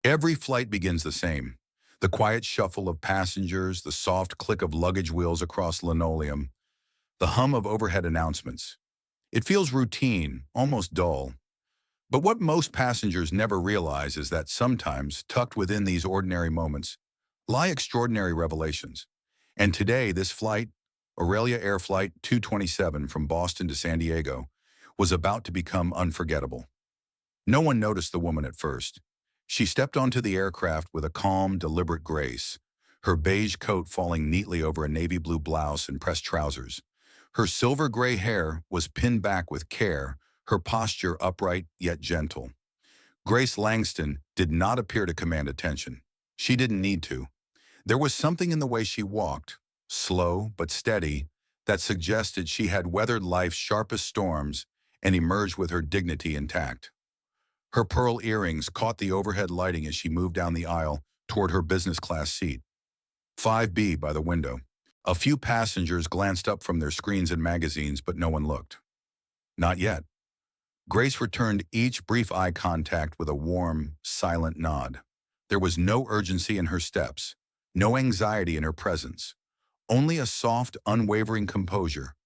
Every flight begins the same. The quiet shuffle of passengers, the soft click of luggage wheels across linoleum, the hum of overhead announcements. It feels routine, almost dull. But what most passengers never realize is that sometimes, tucked within these ordinary moments, lie extraordinary revelations. And today, this flight, Aurelia Air Flight 227 from Boston to San Diego, was about to become unforgettable. No one noticed the woman at first. She stepped onto the aircraft with a calm, deliberate grace, her beige coat falling neatly over a navy blue blouse and pressed trousers. Her silver gray hair was pinned back with care, her posture upright yet gentle. Grace Langston did not appear to command attention. She didn't need to. There was something in the way she walked, slow but steady, that suggested she had weathered life's sharpest storms and emerged with her dignity intact. Her pearl earrings caught the overhead lighting as she moved down the aisle toward her business class seat. 5B by the window. A few passengers glanced up from their screens and magazines, but no one looked. Not yet. Grace returned each brief eye contact with a warm, silent nod. There was no urgency in her steps, no anxiety in her presence, only a soft, unwavering composure,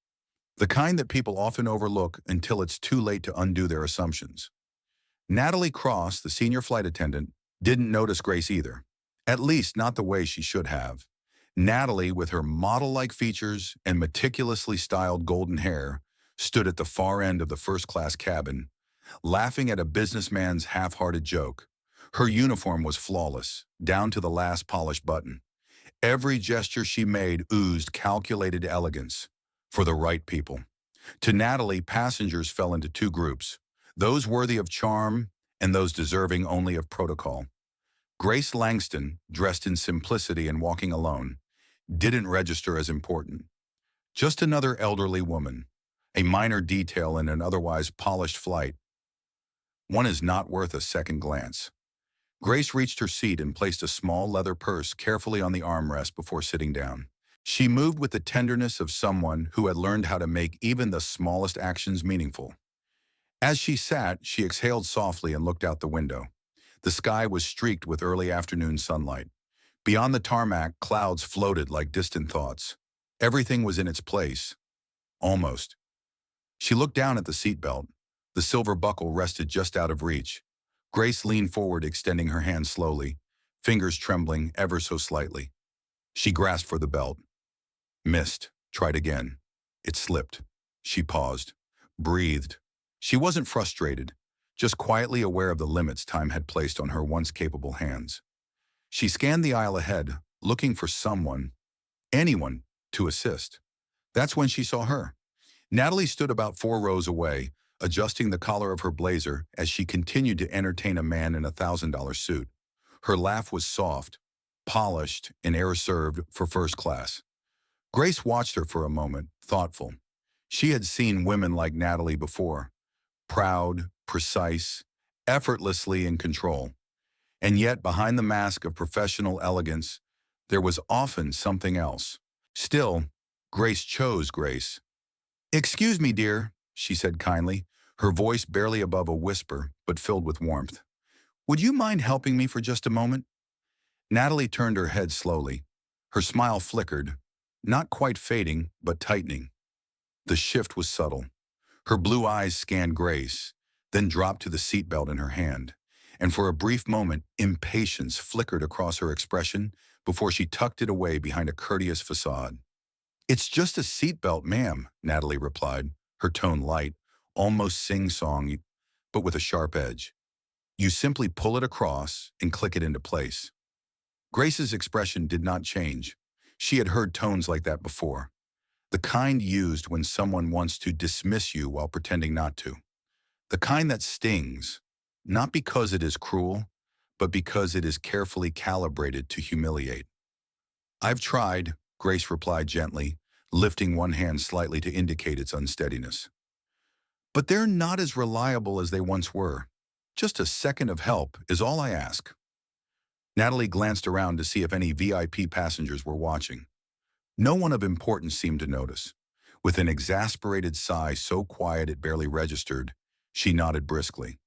the kind that people often overlook until it's too late to undo their assumptions. Natalie Cross, the senior flight attendant, didn't notice Grace either, at least not the way she should have. Natalie, with her model-like features and meticulously styled golden hair, stood at the far end of the first-class cabin, laughing at a businessman's half-hearted joke. Her uniform was flawless, down to the last polished button. Every gesture she made oozed calculated elegance for the right people. To Natalie, passengers fell into two groups, those worthy of charm and those deserving only of protocol. Grace Langston, dressed in simplicity and walking alone, didn't register as important. Just another elderly woman, a minor detail in an otherwise polished flight. One is not worth a second glance. Grace reached her seat and placed a small leather purse carefully on the armrest before sitting down. She moved with the tenderness of someone who had learned how to make even the smallest actions meaningful. As she sat, she exhaled softly and looked out the window. The sky was streaked with early afternoon sunlight. Beyond the tarmac, clouds floated like distant thoughts. Everything was in its place. Almost. She looked down at the seatbelt. The silver buckle rested just out of reach. Grace leaned forward, extending her hand slowly, fingers trembling ever so slightly. She grasped for the belt. Missed. Tried again. It slipped. She paused. Breathed. She wasn't frustrated, just quietly aware of the limits time had placed on her once capable hands. She scanned the aisle ahead, looking for someone, anyone, to assist. That's when she saw her. Natalie stood about 4 rows away, adjusting the collar of her blazer as she continued to entertain a man in a $1,000 suit. Her laugh was soft, polished, and air-served for first class. Grace watched her for a moment, thoughtful. She had seen women like Natalie before, proud, precise, effortlessly in control. And yet, behind the mask of professional elegance, there was often something else. Still, Grace chose Grace. "Excuse me, dear," she said kindly, her voice barely above a whisper, but filled with warmth. "Would you mind helping me for just a moment?" Natalie turned her head slowly. Her smile flickered, not quite fading, but tightening. The shift was subtle. Her blue eyes scanned Grace, then dropped to the seatbelt in her hand, and for a brief moment, impatience flickered across her expression before she tucked it away behind a courteous facade. "It's just a seatbelt, ma'am," Natalie replied, her tone light, almost sing-song, but with a sharp edge. "You simply pull it across and click it into place." Grace's expression did not change. She had heard tones like that before. The kind used when someone wants to dismiss you while pretending not to. The kind that stings, not because it is cruel, but because it is carefully calibrated to humiliate. "I've tried," Grace replied gently, lifting one hand slightly to indicate its unsteadiness. "But they're not as reliable as they once were. Just a second of help is all I ask." Natalie glanced around to see if any VIP passengers were watching. No one of importance seemed to notice. With an exasperated sigh so quiet it barely registered, she nodded briskly.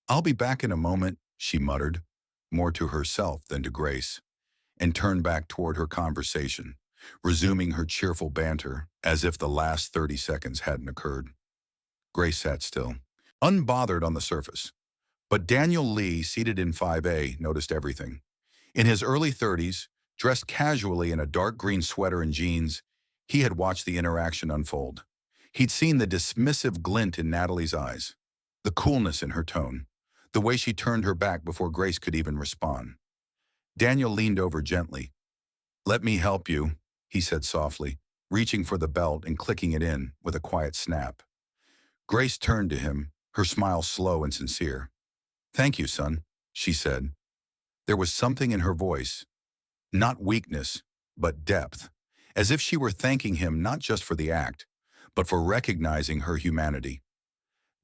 "I'll be back in a moment," she muttered, more to herself than to Grace, and turned back toward her conversation, resuming her cheerful banter as if the last 30 seconds hadn't occurred. Grace sat still, unbothered on the surface. But Daniel Lee, seated in 5A, noticed everything. In his early 30s, dressed casually in a dark green sweater and jeans, he had watched the interaction unfold. He'd seen the dismissive glint in Natalie's eyes, the coolness in her tone, the way she turned her back before Grace could even respond. Daniel leaned over gently. "Let me help you," he said softly, reaching for the belt and clicking it in with a quiet snap. Grace turned to him, her smile slow and sincere. "Thank you, son," she said. There was something in her voice, not weakness, but depth, as if she were thanking him not just for the act, but for recognizing her humanity.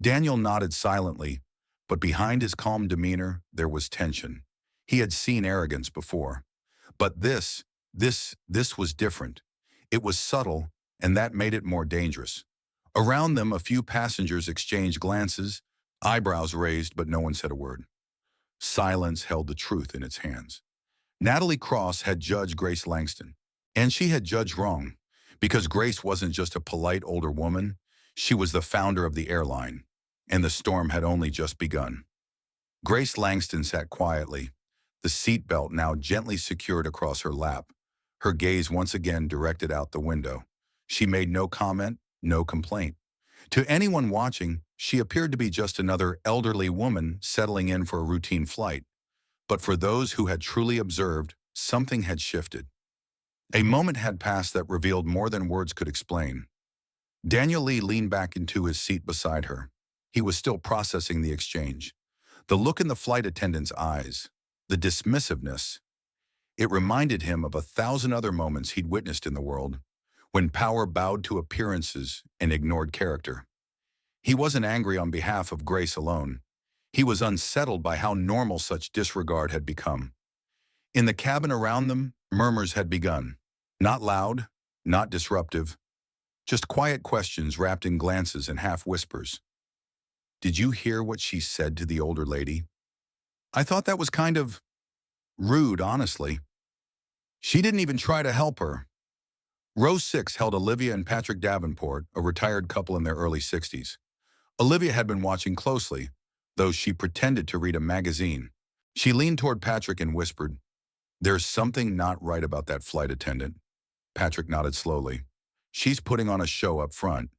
Daniel nodded silently, but behind his calm demeanor there was tension. He had seen arrogance before. But this was different. It was subtle, and that made it more dangerous. Around them, a few passengers exchanged glances, eyebrows raised, but no one said a word. Silence held the truth in its hands. Natalie Cross had judged Grace Langston, and she had judged wrong, because Grace wasn't just a polite older woman, she was the founder of the airline, and the storm had only just begun. Grace Langston sat quietly, the seatbelt now gently secured across her lap, her gaze once again directed out the window. She made no comment, no complaint. To anyone watching, she appeared to be just another elderly woman settling in for a routine flight. But for those who had truly observed, something had shifted. A moment had passed that revealed more than words could explain. Daniel Lee leaned back into his seat beside her. He was still processing the exchange. The look in the flight attendant's eyes, the dismissiveness. It reminded him of 1,000 other moments he'd witnessed in the world, when power bowed to appearances and ignored character. He wasn't angry on behalf of Grace alone. He was unsettled by how normal such disregard had become. In the cabin around them, murmurs had begun. Not loud, not disruptive, just quiet questions wrapped in glances and half whispers. "Did you hear what she said to the older lady? I thought that was kind of rude, honestly. She didn't even try to help her." Row 6 held Olivia and Patrick Davenport, a retired couple in their early 60s. Olivia had been watching closely, though she pretended to read a magazine. She leaned toward Patrick and whispered, "There's something not right about that flight attendant." Patrick nodded slowly. "She's putting on a show up front,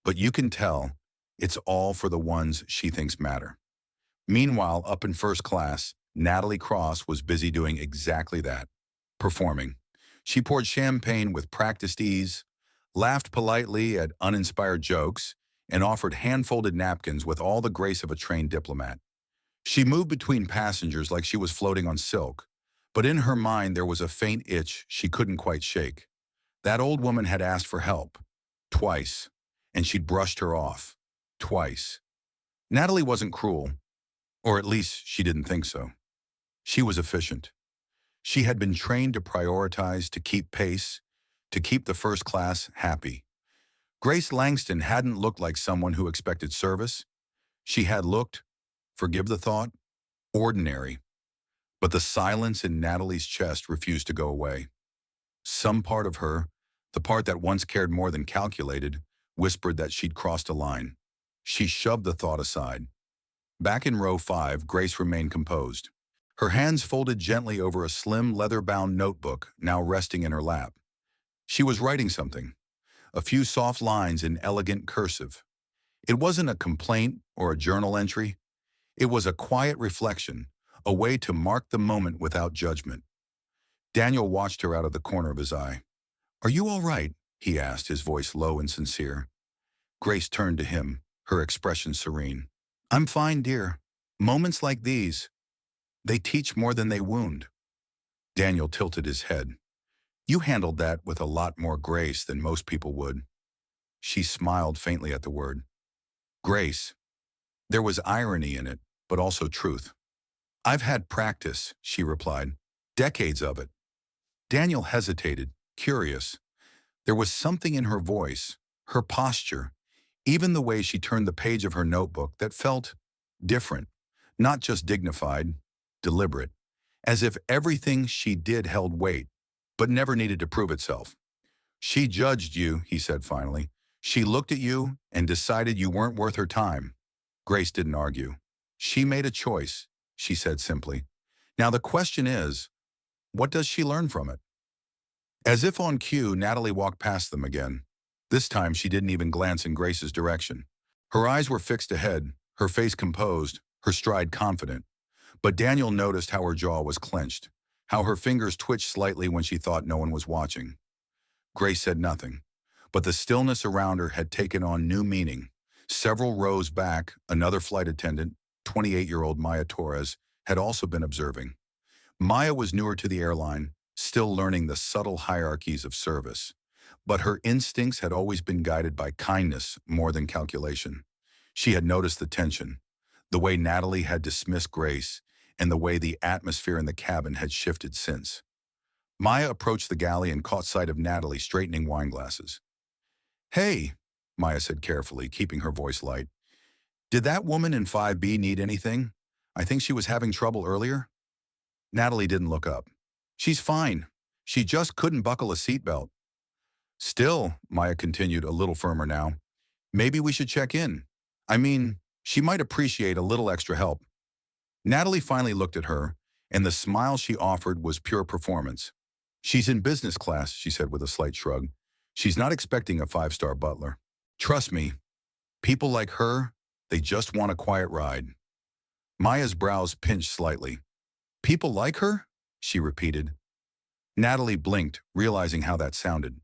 but you can tell it's all for the ones she thinks matter." Meanwhile, up in first class, Natalie Cross was busy doing exactly that, performing. She poured champagne with practiced ease, laughed politely at uninspired jokes, and offered hand-folded napkins with all the grace of a trained diplomat. She moved between passengers like she was floating on silk, but in her mind there was a faint itch she couldn't quite shake. That old woman had asked for help, twice, and she'd brushed her off, twice. Natalie wasn't cruel, or at least she didn't think so. She was efficient. She had been trained to prioritize, to keep pace, to keep the first class happy. Grace Langston hadn't looked like someone who expected service. She had looked, forgive the thought, ordinary. But the silence in Natalie's chest refused to go away. Some part of her, the part that once cared more than calculated, whispered that she'd crossed a line. She shoved the thought aside. Back in row 5, Grace remained composed, her hands folded gently over a slim leather-bound notebook now resting in her lap. She was writing something, a few soft lines in elegant cursive. It wasn't a complaint or a journal entry. It was a quiet reflection, a way to mark the moment without judgment. Daniel watched her out of the corner of his eye. "Are you all right?" he asked, his voice low and sincere. Grace turned to him, her expression serene. "I'm fine, dear. Moments like these, they teach more than they wound." Daniel tilted his head. "You handled that with a lot more grace than most people would." She smiled faintly at the word. Grace. There was irony in it, but also truth. "I've had practice," she replied. "Decades of it." Daniel hesitated, curious. There was something in her voice, her posture, even the way she turned the page of her notebook that felt different, not just dignified, deliberate. as if everything she did held weight, but never needed to prove itself. She judged you, he said finally. She looked at you and decided you weren't worth her time. Grace didn't argue. She made a choice, she said simply. Now the question is, what does she learn from it? As if on cue, Natalie walked past them again. This time she didn't even glance in Grace's direction. Her eyes were fixed ahead, her face composed, her stride confident. But Daniel noticed how her jaw was clenched, how her fingers twitched slightly when she thought no one was watching. Grace said nothing, but the stillness around her had taken on new meaning. Several rows back, another flight attendant, 28-year-old Maya Torres, had also been observing. Maya was newer to the airline, still learning the subtle hierarchies of service. But her instincts had always been guided by kindness more than calculation. She had noticed the tension, the way Natalie had dismissed Grace, and the way the atmosphere in the cabin had shifted since. Maya approached the galley and caught sight of Natalie straightening wine glasses. "Hey," Maya said carefully, keeping her voice light. "Did that woman in 5B need anything? I think she was having trouble earlier." Natalie didn't look up. "She's fine. She just couldn't buckle a seatbelt." "Still," Maya continued a little firmer now, "maybe we should check in. I mean, she might appreciate a little extra help." Natalie finally looked at her, and the smile she offered was pure performance. "She's in business class," she said with a slight shrug. "She's not expecting a 5-star butler. Trust me, people like her, they just want a quiet ride." Maya's brows pinched slightly. "People like her?" she repeated. Natalie blinked, realizing how that sounded.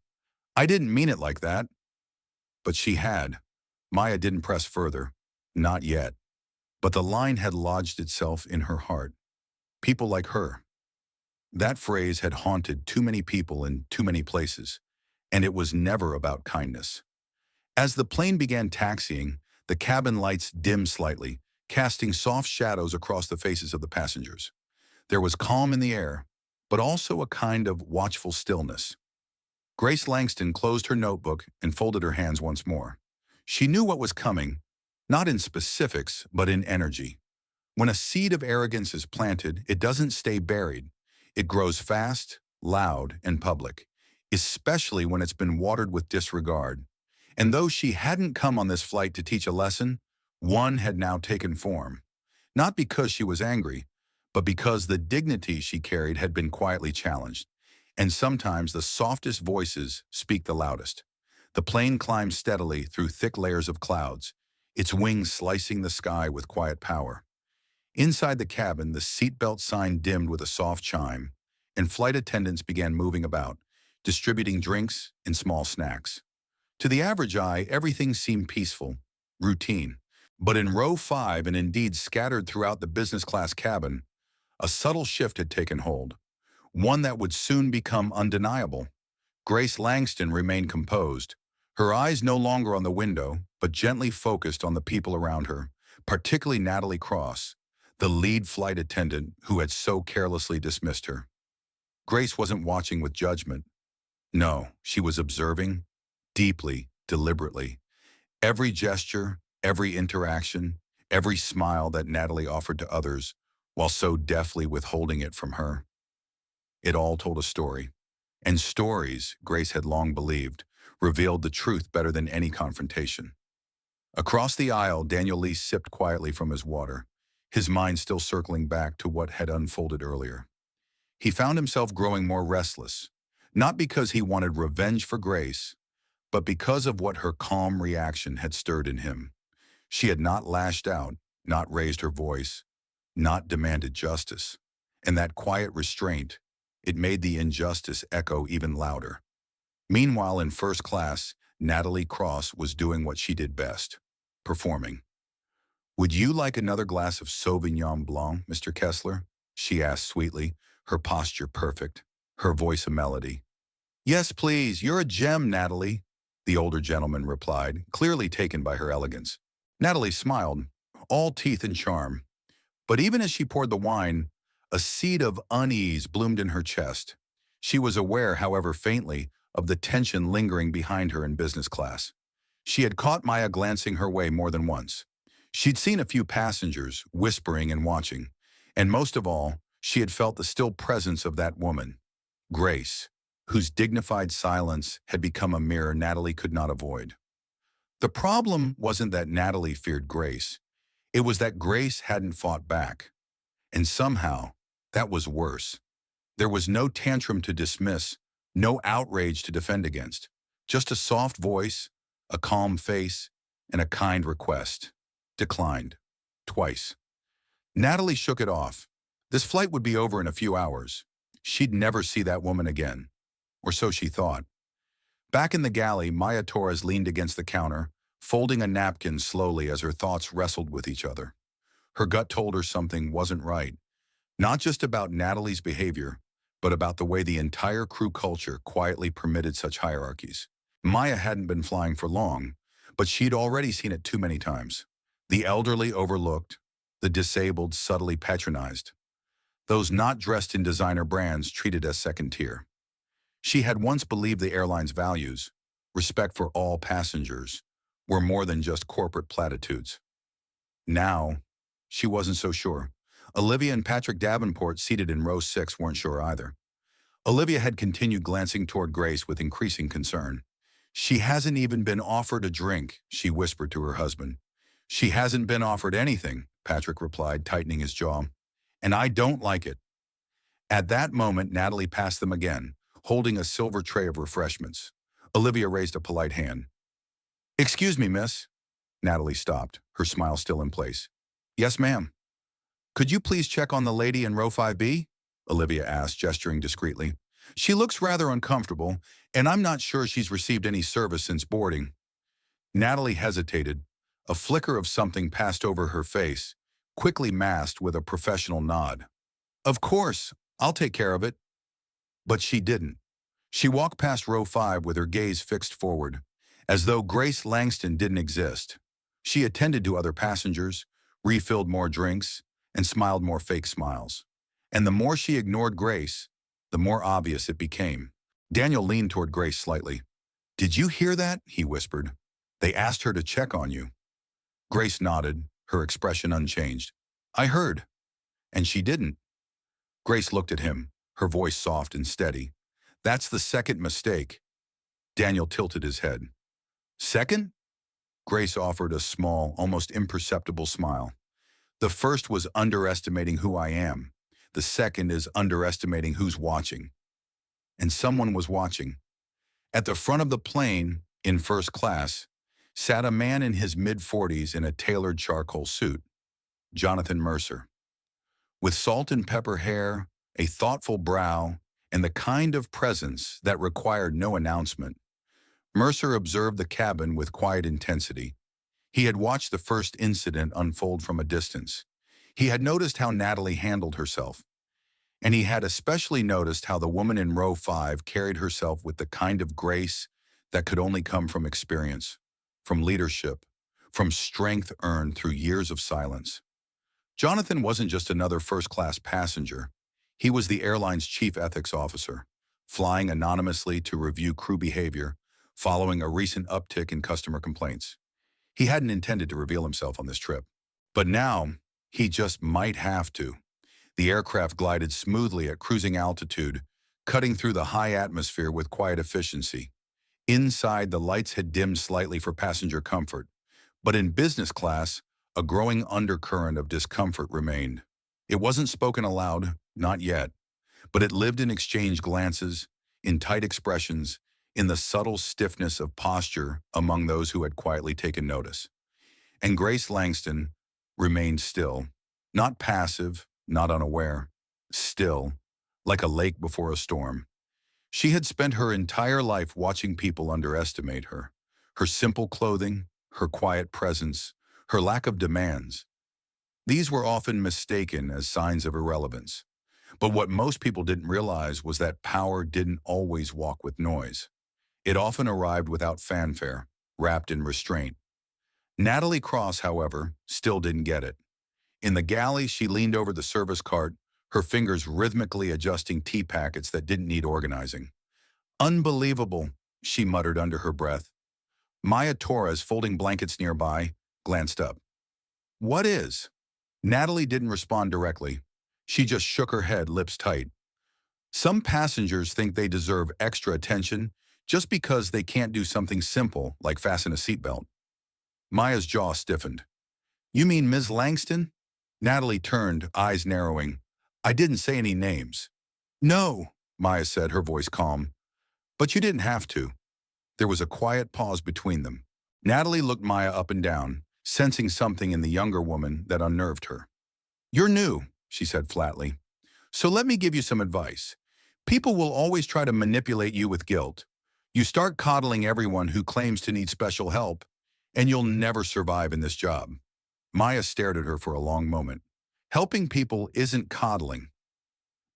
"I didn't mean it like that." But she had. Maya didn't press further. Not yet. But the line had lodged itself in her heart. People like her. That phrase had haunted too many people in too many places, and it was never about kindness. As the plane began taxiing, the cabin lights dimmed slightly, casting soft shadows across the faces of the passengers. There was calm in the air, but also a kind of watchful stillness. Grace Langston closed her notebook and folded her hands once more. She knew what was coming, not in specifics, but in energy. When a seed of arrogance is planted, it doesn't stay buried. It grows fast, loud, and public, especially when it's been watered with disregard. And though she hadn't come on this flight to teach a lesson, one had now taken form. Not because she was angry, but because the dignity she carried had been quietly challenged. And sometimes the softest voices speak the loudest. The plane climbed steadily through thick layers of clouds, its wings slicing the sky with quiet power. Inside the cabin, the seatbelt sign dimmed with a soft chime, and flight attendants began moving about, distributing drinks and small snacks. To the average eye, everything seemed peaceful, routine. But in row 5, and indeed scattered throughout the business class cabin, a subtle shift had taken hold, one that would soon become undeniable. Grace Langston remained composed, her eyes no longer on the window, but gently focused on the people around her, particularly Natalie Cross, the lead flight attendant who had so carelessly dismissed her. Grace wasn't watching with judgment. No, she was observing, deeply, deliberately. Every gesture, every interaction, every smile that Natalie offered to others, while so deftly withholding it from her. It all told a story. And stories, Grace had long believed, revealed the truth better than any confrontation. Across the aisle, Daniel Lee sipped quietly from his water, his mind still circling back to what had unfolded earlier. He found himself growing more restless, not because he wanted revenge for Grace, but because of what her calm reaction had stirred in him. She had not lashed out, not raised her voice, not demanded justice. And that quiet restraint, it made the injustice echo even louder. Meanwhile, in first class, Natalie Cross was doing what she did best, performing. "Would you like another glass of Sauvignon Blanc, Mr. Kessler?" she asked sweetly, her posture perfect, her voice a melody. "Yes, please. You're a gem, Natalie," the older gentleman replied, clearly taken by her elegance. Natalie smiled, all teeth and charm. But even as she poured the wine, a seed of unease bloomed in her chest. She was aware, however faintly, of the tension lingering behind her in business class. She had caught Maya glancing her way more than once. She'd seen a few passengers, whispering and watching. And most of all, She had felt the still presence of that woman, Grace, whose dignified silence had become a mirror Natalie could not avoid. The problem wasn't that Natalie feared Grace. It was that Grace hadn't fought back. And somehow, that was worse. There was no tantrum to dismiss, no outrage to defend against. Just a soft voice, a calm face, and a kind request. Declined. Twice. Natalie shook it off. This flight would be over in a few hours. She'd never see that woman again. Or so she thought. Back in the galley, Maya Torres leaned against the counter, folding a napkin slowly as her thoughts wrestled with each other. Her gut told her something wasn't right. Not just about Natalie's behavior, but about the way the entire crew culture quietly permitted such hierarchies. Maya hadn't been flying for long, but she'd already seen it too many times. The elderly overlooked, the disabled subtly patronized. Those not dressed in designer brands treated as second tier. She had once believed the airline's values, respect for all passengers, were more than just corporate platitudes. Now, she wasn't so sure. Olivia and Patrick Davenport, seated in row 6, weren't sure either. Olivia had continued glancing toward Grace with increasing concern. "She hasn't even been offered a drink," she whispered to her husband. "She hasn't been offered anything," Patrick replied, tightening his jaw. "And I don't like it." At that moment, Natalie passed them again, holding a silver tray of refreshments. Olivia raised a polite hand. "Excuse me, miss." Natalie stopped, her smile still in place. "Yes, ma'am." "Could you please check on the lady in row 5B?" Olivia asked, gesturing discreetly. "She looks rather uncomfortable, and I'm not sure she's received any service since boarding." Natalie hesitated. A flicker of something passed over her face, quickly masked with a professional nod. "Of course, I'll take care of it." But she didn't. She walked past row 5 with her gaze fixed forward, as though Grace Langston didn't exist. She attended to other passengers, refilled more drinks, and smiled more fake smiles. And the more she ignored Grace, the more obvious it became. Daniel leaned toward Grace slightly. "Did you hear that?" he whispered. "They asked her to check on you." Grace nodded, her expression unchanged. "I heard." "And she didn't." Grace looked at him, her voice soft and steady. "That's the second mistake." Daniel tilted his head. "Second?" Grace offered a small, almost imperceptible smile. "The first was underestimating who I am. The second is underestimating who's watching." And someone was watching. At the front of the plane, in first class, sat a man in his mid-40s in a tailored charcoal suit, Jonathan Mercer. With salt and pepper hair, a thoughtful brow, and the kind of presence that required no announcement, Mercer observed the cabin with quiet intensity. He had watched the first incident unfold from a distance. He had noticed how Natalie handled herself. And he had especially noticed how the woman in row 5 carried herself with the kind of grace that could only come from experience, from leadership, from strength earned through years of silence. Jonathan wasn't just another first-class passenger. He was the airline's chief ethics officer, flying anonymously to review crew behavior following a recent uptick in customer complaints. He hadn't intended to reveal himself on this trip. But now, he just might have to. The aircraft glided smoothly at cruising altitude, cutting through the high atmosphere with quiet efficiency. Inside, the lights had dimmed slightly for passenger comfort, but in business class, a growing undercurrent of discomfort remained. It wasn't spoken aloud, not yet, but it lived in exchanged glances, in tight expressions, in the subtle stiffness of posture among those who had quietly taken notice. And Grace Langston remained still, not passive, not unaware, still, like a lake before a storm. She had spent her entire life watching people underestimate her. Her simple clothing, her quiet presence, her lack of demands. These were often mistaken as signs of irrelevance. But what most people didn't realize was that power didn't always walk with noise. It often arrived without fanfare, wrapped in restraint. Natalie Cross, however, still didn't get it. In the galley, she leaned over the service cart, her fingers rhythmically adjusting tea packets that didn't need organizing. "Unbelievable," she muttered under her breath. Maya Torres, folding blankets nearby, glanced up. "What is?" Natalie didn't respond directly. She just shook her head, lips tight. Some passengers think they deserve extra attention just because they can't do something simple like fasten a seatbelt. Maya's jaw stiffened. You mean Ms. Langston? Natalie turned, eyes narrowing. I didn't say any names. No, Maya said, her voice calm. But you didn't have to. There was a quiet pause between them. Natalie looked Maya up and down, sensing something in the younger woman that unnerved her. You're new, she said flatly. So let me give you some advice. People will always try to manipulate you with guilt. You start coddling everyone who claims to need special help, and you'll never survive in this job. Maya stared at her for a long moment. Helping people isn't coddling.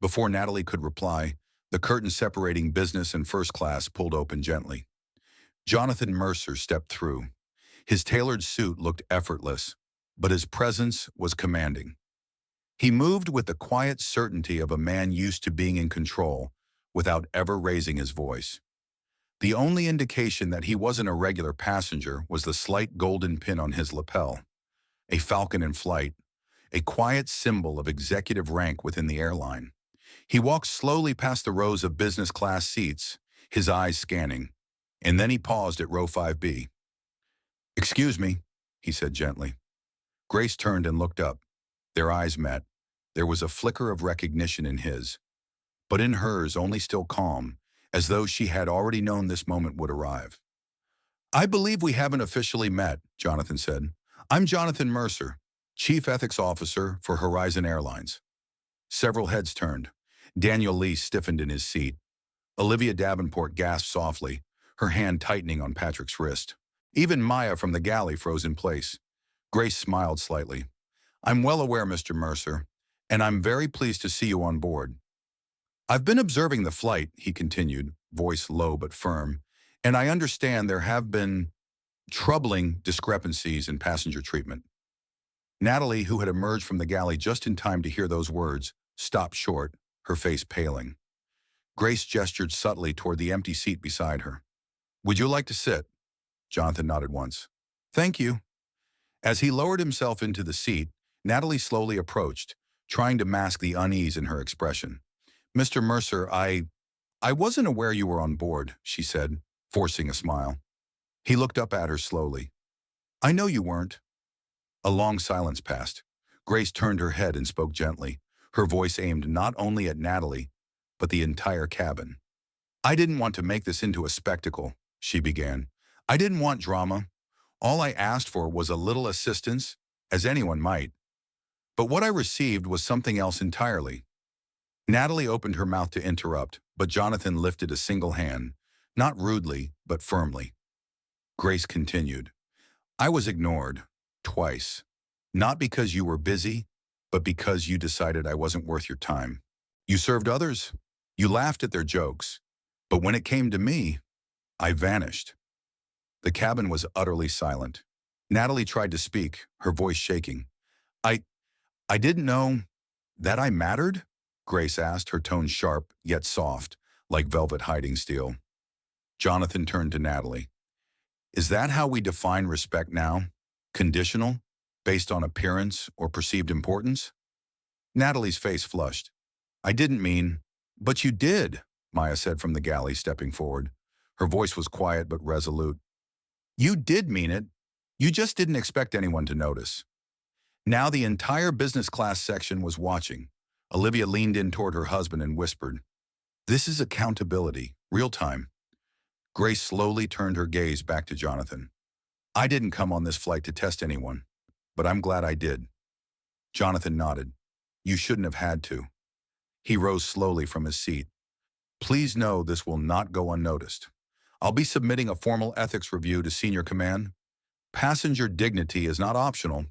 Before Natalie could reply, the curtain separating business and first class pulled open gently. Jonathan Mercer stepped through. His tailored suit looked effortless, but his presence was commanding. He moved with the quiet certainty of a man used to being in control without ever raising his voice. The only indication that he wasn't a regular passenger was the slight golden pin on his lapel, a falcon in flight, a quiet symbol of executive rank within the airline. He walked slowly past the rows of business class seats, his eyes scanning, and then he paused at row 5B. Excuse me, he said gently. Grace turned and looked up. Their eyes met. There was a flicker of recognition in his, but in hers only still calm, as though she had already known this moment would arrive. I believe we haven't officially met, Jonathan said. I'm Jonathan Mercer, Chief Ethics Officer for Horizon Airlines. Several heads turned. Daniel Lee stiffened in his seat. Olivia Davenport gasped softly, her hand tightening on Patrick's wrist. Even Maya from the galley froze in place. Grace smiled slightly. I'm well aware, Mr. Mercer, and I'm very pleased to see you on board. I've been observing the flight, he continued, voice low but firm, and I understand there have been troubling discrepancies in passenger treatment. Natalie, who had emerged from the galley just in time to hear those words, stopped short, her face paling. Grace gestured subtly toward the empty seat beside her. Would you like to sit? Jonathan nodded once. Thank you. As he lowered himself into the seat, Natalie slowly approached, trying to mask the unease in her expression. Mr. Mercer, I wasn't aware you were on board, she said, forcing a smile. He looked up at her slowly. I know you weren't. A long silence passed. Grace turned her head and spoke gently, her voice aimed not only at Natalie, but the entire cabin. I didn't want to make this into a spectacle, she began. I didn't want drama. All I asked for was a little assistance, as anyone might. But what I received was something else entirely. Natalie opened her mouth to interrupt, but Jonathan lifted a single hand, not rudely, but firmly. Grace continued. I was ignored, twice. Not because you were busy, but because you decided I wasn't worth your time. You served others. You laughed at their jokes. But when it came to me, I vanished. The cabin was utterly silent. Natalie tried to speak, her voice shaking. I didn't know that I mattered? Grace asked, her tone sharp, yet soft, like velvet hiding steel. Jonathan turned to Natalie. Is that how we define respect now? Conditional? Based on appearance or perceived importance? Natalie's face flushed. I didn't mean, but you did, Maya said from the galley, stepping forward. Her voice was quiet but resolute. You did mean it. You just didn't expect anyone to notice. Now the entire business class section was watching. Olivia leaned in toward her husband and whispered, This is accountability, real time. Grace slowly turned her gaze back to Jonathan. I didn't come on this flight to test anyone, but I'm glad I did. Jonathan nodded. You shouldn't have had to. He rose slowly from his seat. Please know this will not go unnoticed. I'll be submitting a formal ethics review to senior command. Passenger dignity is not optional.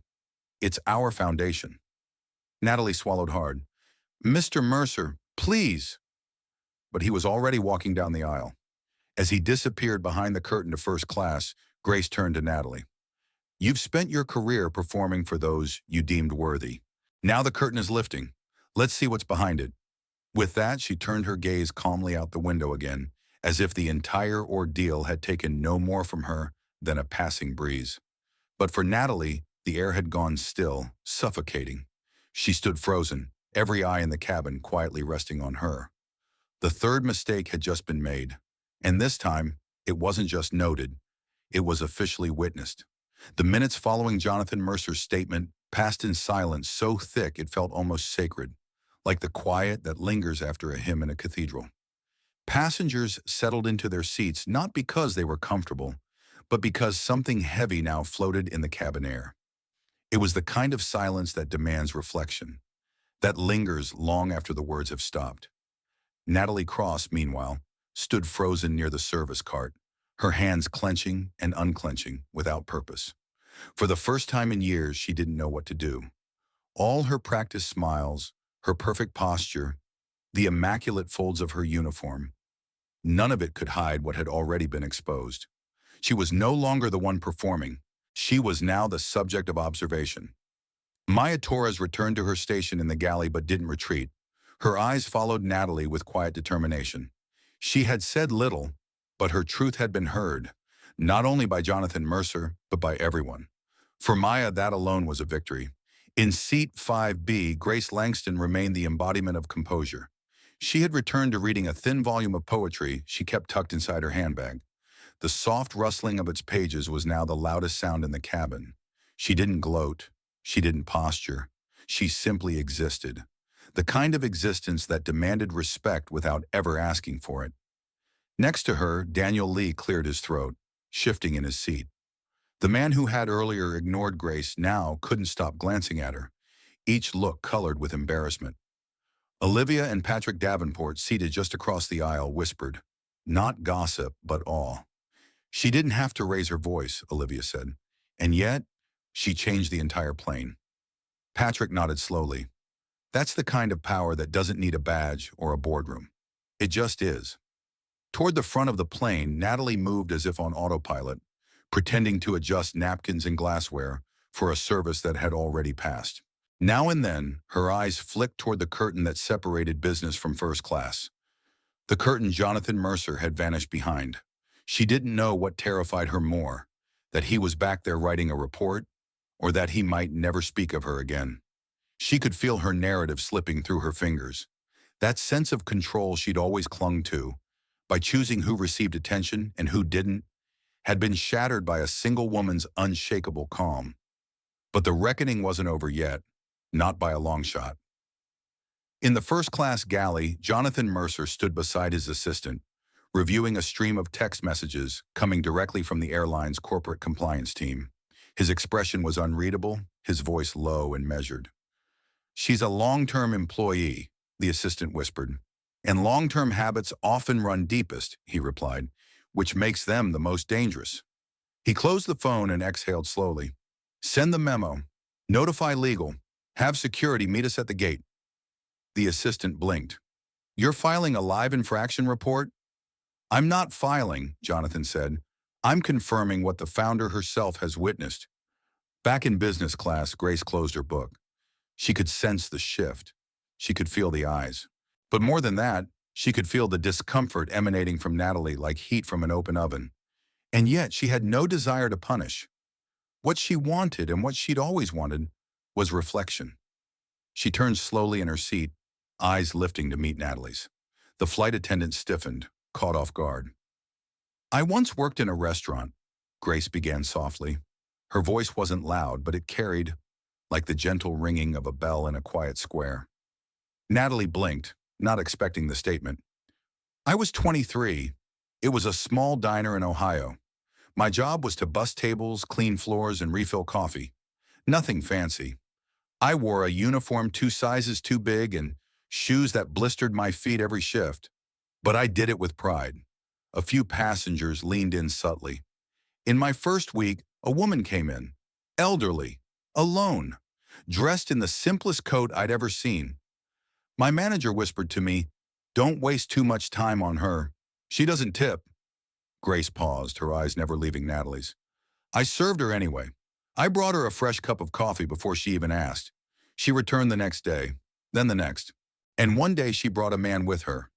It's our foundation. Natalie swallowed hard. Mr. Mercer, please. But he was already walking down the aisle. As he disappeared behind the curtain to first class, Grace turned to Natalie. You've spent your career performing for those you deemed worthy. Now the curtain is lifting. Let's see what's behind it. With that, she turned her gaze calmly out the window again, as if the entire ordeal had taken no more from her than a passing breeze. But for Natalie, the air had gone still, suffocating. She stood frozen, every eye in the cabin quietly resting on her. The third mistake had just been made, and this time, it wasn't just noted, it was officially witnessed. The minutes following Jonathan Mercer's statement passed in silence so thick it felt almost sacred, like the quiet that lingers after a hymn in a cathedral. Passengers settled into their seats not because they were comfortable, but because something heavy now floated in the cabin air. It was the kind of silence that demands reflection, that lingers long after the words have stopped. Natalie Cross, meanwhile, stood frozen near the service cart, her hands clenching and unclenching without purpose. For the first time in years, she didn't know what to do. All her practiced smiles, her perfect posture, the immaculate folds of her uniform, none of it could hide what had already been exposed. She was no longer the one performing. She was now the subject of observation. Maya Torres returned to her station in the galley but didn't retreat. Her eyes followed Natalie with quiet determination. She had said little, but her truth had been heard, not only by Jonathan Mercer, but by everyone. For Maya, that alone was a victory. In seat 5B, Grace Langston remained the embodiment of composure. She had returned to reading a thin volume of poetry she kept tucked inside her handbag. The soft rustling of its pages was now the loudest sound in the cabin. She didn't gloat. She didn't posture. She simply existed. The kind of existence that demanded respect without ever asking for it. Next to her, Daniel Lee cleared his throat, shifting in his seat. The man who had earlier ignored Grace now couldn't stop glancing at her, each look colored with embarrassment. Olivia and Patrick Davenport, seated just across the aisle, whispered, not gossip, but awe. She didn't have to raise her voice, Olivia said, and yet, she changed the entire plane. Patrick nodded slowly. That's the kind of power that doesn't need a badge or a boardroom. It just is. Toward the front of the plane, Natalie moved as if on autopilot, pretending to adjust napkins and glassware for a service that had already passed. Now and then, her eyes flicked toward the curtain that separated business from first class. The curtain Jonathan Mercer had vanished behind. She didn't know what terrified her more, that he was back there writing a report, or that he might never speak of her again. She could feel her narrative slipping through her fingers. That sense of control she'd always clung to, by choosing who received attention and who didn't, had been shattered by a single woman's unshakable calm. But the reckoning wasn't over yet, not by a long shot. In the first-class galley, Jonathan Mercer stood beside his assistant, reviewing a stream of text messages coming directly from the airline's corporate compliance team. His expression was unreadable, his voice low and measured. She's a long-term employee, the assistant whispered. And long-term habits often run deepest, he replied, which makes them the most dangerous. He closed the phone and exhaled slowly. Send the memo. Notify legal. Have security meet us at the gate. The assistant blinked. You're filing a live infraction report? I'm not filing, Jonathan said. I'm confirming what the founder herself has witnessed. Back in business class, Grace closed her book. She could sense the shift. She could feel the eyes. But more than that, she could feel the discomfort emanating from Natalie like heat from an open oven. And yet she had no desire to punish. What she wanted, and what she'd always wanted, was reflection. She turned slowly in her seat, eyes lifting to meet Natalie's. The flight attendant stiffened, caught off guard. I once worked in a restaurant, Grace began softly. Her voice wasn't loud, but it carried, like the gentle ringing of a bell in a quiet square. Natalie blinked, not expecting the statement. I was 23. It was a small diner in Ohio. My job was to bus tables, clean floors, and refill coffee. Nothing fancy. I wore a uniform 2 sizes too big and shoes that blistered my feet every shift. But I did it with pride. A few passengers leaned in subtly. In my first week, a woman came in, elderly, alone, dressed in the simplest coat I'd ever seen. My manager whispered to me, "Don't waste too much time on her. She doesn't tip." Grace paused, her eyes never leaving Natalie's. I served her anyway. I brought her a fresh cup of coffee before she even asked. She returned the next day, then the next. And one day she brought a man with her.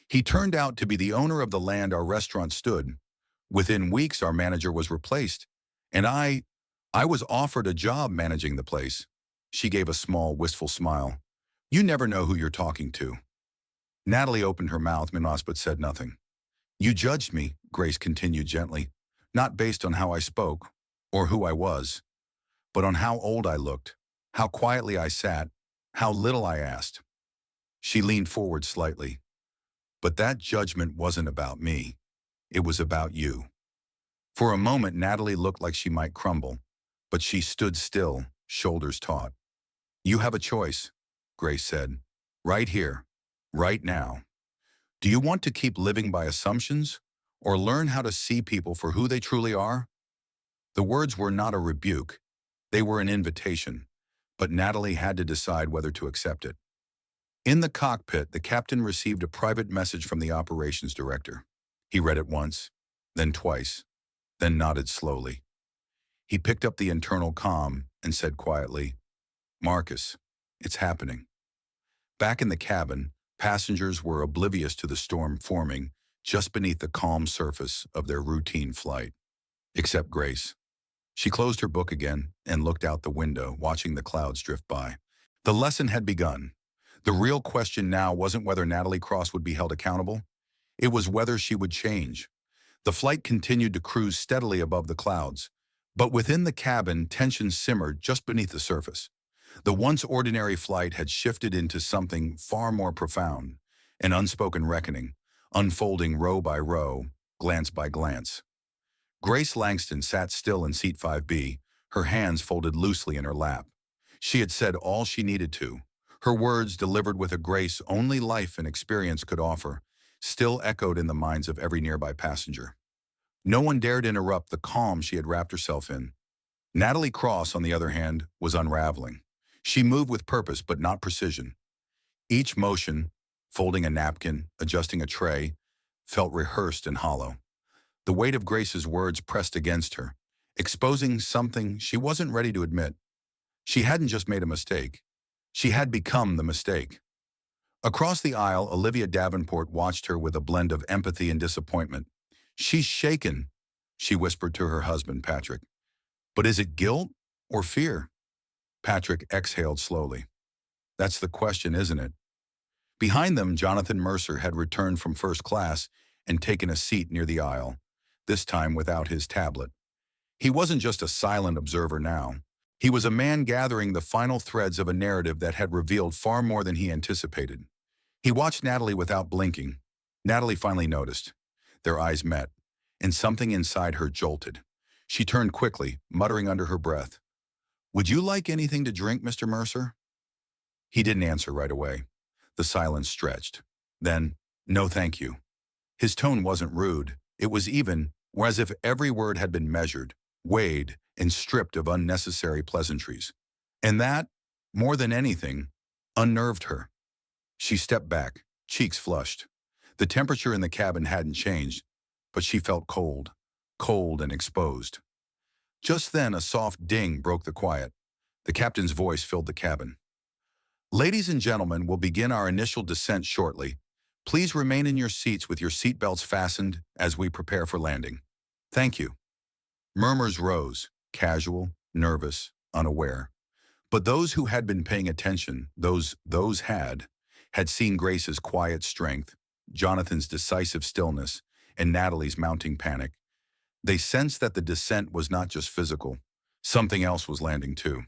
He turned out to be the owner of the land our restaurant stood. Within weeks, our manager was replaced. And I was offered a job managing the place. She gave a small, wistful smile. You never know who you're talking to. Natalie opened her mouth, but said nothing. You judged me, Grace continued gently, not based on how I spoke or who I was, but on how old I looked, how quietly I sat, how little I asked. She leaned forward slightly. But that judgment wasn't about me. It was about you. For a moment, Natalie looked like she might crumble, but she stood still, shoulders taut. You have a choice, Grace said. Right here, right now. Do you want to keep living by assumptions or learn how to see people for who they truly are? The words were not a rebuke. They were an invitation, but Natalie had to decide whether to accept it. In the cockpit, the captain received a private message from the operations director. He read it once, then twice, then nodded slowly. He picked up the internal comm and said quietly, Marcus, it's happening. Back in the cabin, passengers were oblivious to the storm forming just beneath the calm surface of their routine flight. Except Grace. She closed her book again and looked out the window, watching the clouds drift by. The lesson had begun. The real question now wasn't whether Natalie Cross would be held accountable. It was whether she would change. The flight continued to cruise steadily above the clouds, but within the cabin, tension simmered just beneath the surface. The once ordinary flight had shifted into something far more profound, an unspoken reckoning, unfolding row by row, glance by glance. Grace Langston sat still in seat 5B, her hands folded loosely in her lap. She had said all she needed to. Her words, delivered with a grace only life and experience could offer, still echoed in the minds of every nearby passenger. No one dared interrupt the calm she had wrapped herself in. Natalie Cross, on the other hand, was unraveling. She moved with purpose but not precision. Each motion, folding a napkin, adjusting a tray, felt rehearsed and hollow. The weight of Grace's words pressed against her, exposing something she wasn't ready to admit. She hadn't just made a mistake. She had become the mistake. Across the aisle, Olivia Davenport watched her with a blend of empathy and disappointment. She's shaken, she whispered to her husband, Patrick. But is it guilt or fear? Patrick exhaled slowly. That's the question, isn't it? Behind them, Jonathan Mercer had returned from first class and taken a seat near the aisle, this time without his tablet. He wasn't just a silent observer now. He was a man gathering the final threads of a narrative that had revealed far more than he anticipated. He watched Natalie without blinking. Natalie finally noticed. Their eyes met, and something inside her jolted. She turned quickly, muttering under her breath, Would you like anything to drink, Mr. Mercer? He didn't answer right away. The silence stretched. Then, no thank you. His tone wasn't rude. It was even, or as if every word had been measured, weighed, and stripped of unnecessary pleasantries. And that, more than anything, unnerved her. She stepped back, cheeks flushed. The temperature in the cabin hadn't changed, but she felt cold and exposed. Just then, a soft ding broke the quiet. The captain's voice filled the cabin. Ladies and gentlemen, we'll begin our initial descent shortly. Please remain in your seats with your seatbelts fastened as we prepare for landing. Thank you. Murmurs rose, casual, nervous, unaware. But those who had been paying attention, those had seen Grace's quiet strength, Jonathan's decisive stillness, and Natalie's mounting panic. They sensed that the descent was not just physical. Something else was landing too.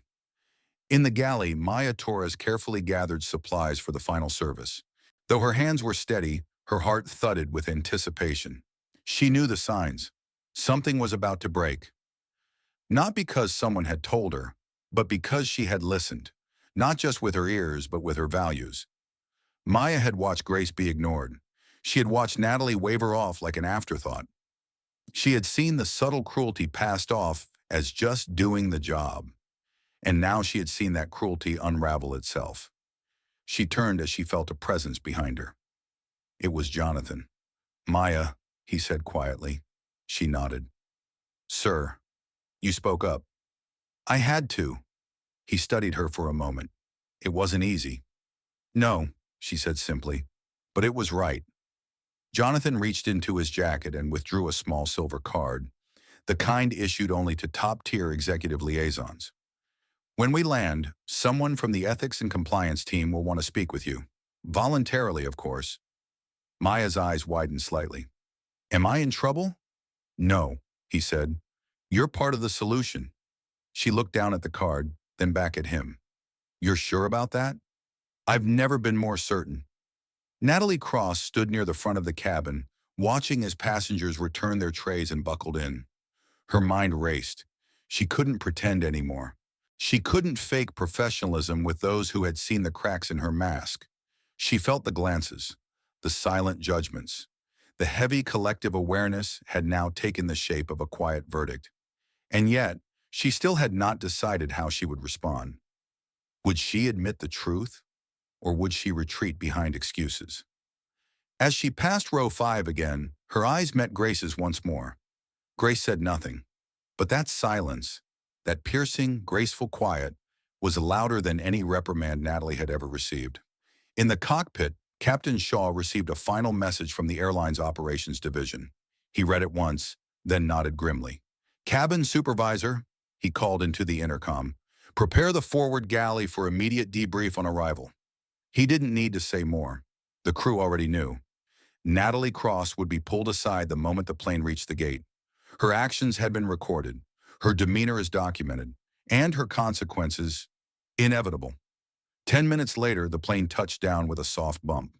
In the galley, Maya Torres carefully gathered supplies for the final service. Though her hands were steady, her heart thudded with anticipation. She knew the signs. Something was about to break. Not because someone had told her, but because she had listened, not just with her ears, but with her values. Maya had watched Grace be ignored. She had watched Natalie waver off like an afterthought. She had seen the subtle cruelty passed off as just doing the job. And now she had seen that cruelty unravel itself. She turned as she felt a presence behind her. It was Jonathan. Maya, he said quietly. She nodded. Sir, you spoke up. I had to. He studied her for a moment. It wasn't easy. No, she said simply, but it was right. Jonathan reached into his jacket and withdrew a small silver card, the kind issued only to top-tier executive liaisons. When we land, someone from the ethics and compliance team will want to speak with you. Voluntarily, of course. Maya's eyes widened slightly. Am I in trouble? No, he said. You're part of the solution. She looked down at the card, then back at him. You're sure about that? I've never been more certain. Natalie Cross stood near the front of the cabin, watching as passengers returned their trays and buckled in. Her mind raced. She couldn't pretend anymore. She couldn't fake professionalism with those who had seen the cracks in her mask. She felt the glances, the silent judgments. The heavy collective awareness had now taken the shape of a quiet verdict. And yet, she still had not decided how she would respond. Would she admit the truth, or would she retreat behind excuses? As she passed row 5 again, her eyes met Grace's once more. Grace said nothing, but that silence, that piercing, graceful quiet, was louder than any reprimand Natalie had ever received. In the cockpit, Captain Shaw received a final message from the airline's operations division. He read it once, then nodded grimly. Cabin supervisor, he called into the intercom, prepare the forward galley for immediate debrief on arrival. He didn't need to say more. The crew already knew. Natalie Cross would be pulled aside the moment the plane reached the gate. Her actions had been recorded, her demeanor is documented, and her consequences inevitable. 10 minutes later, the plane touched down with a soft bump.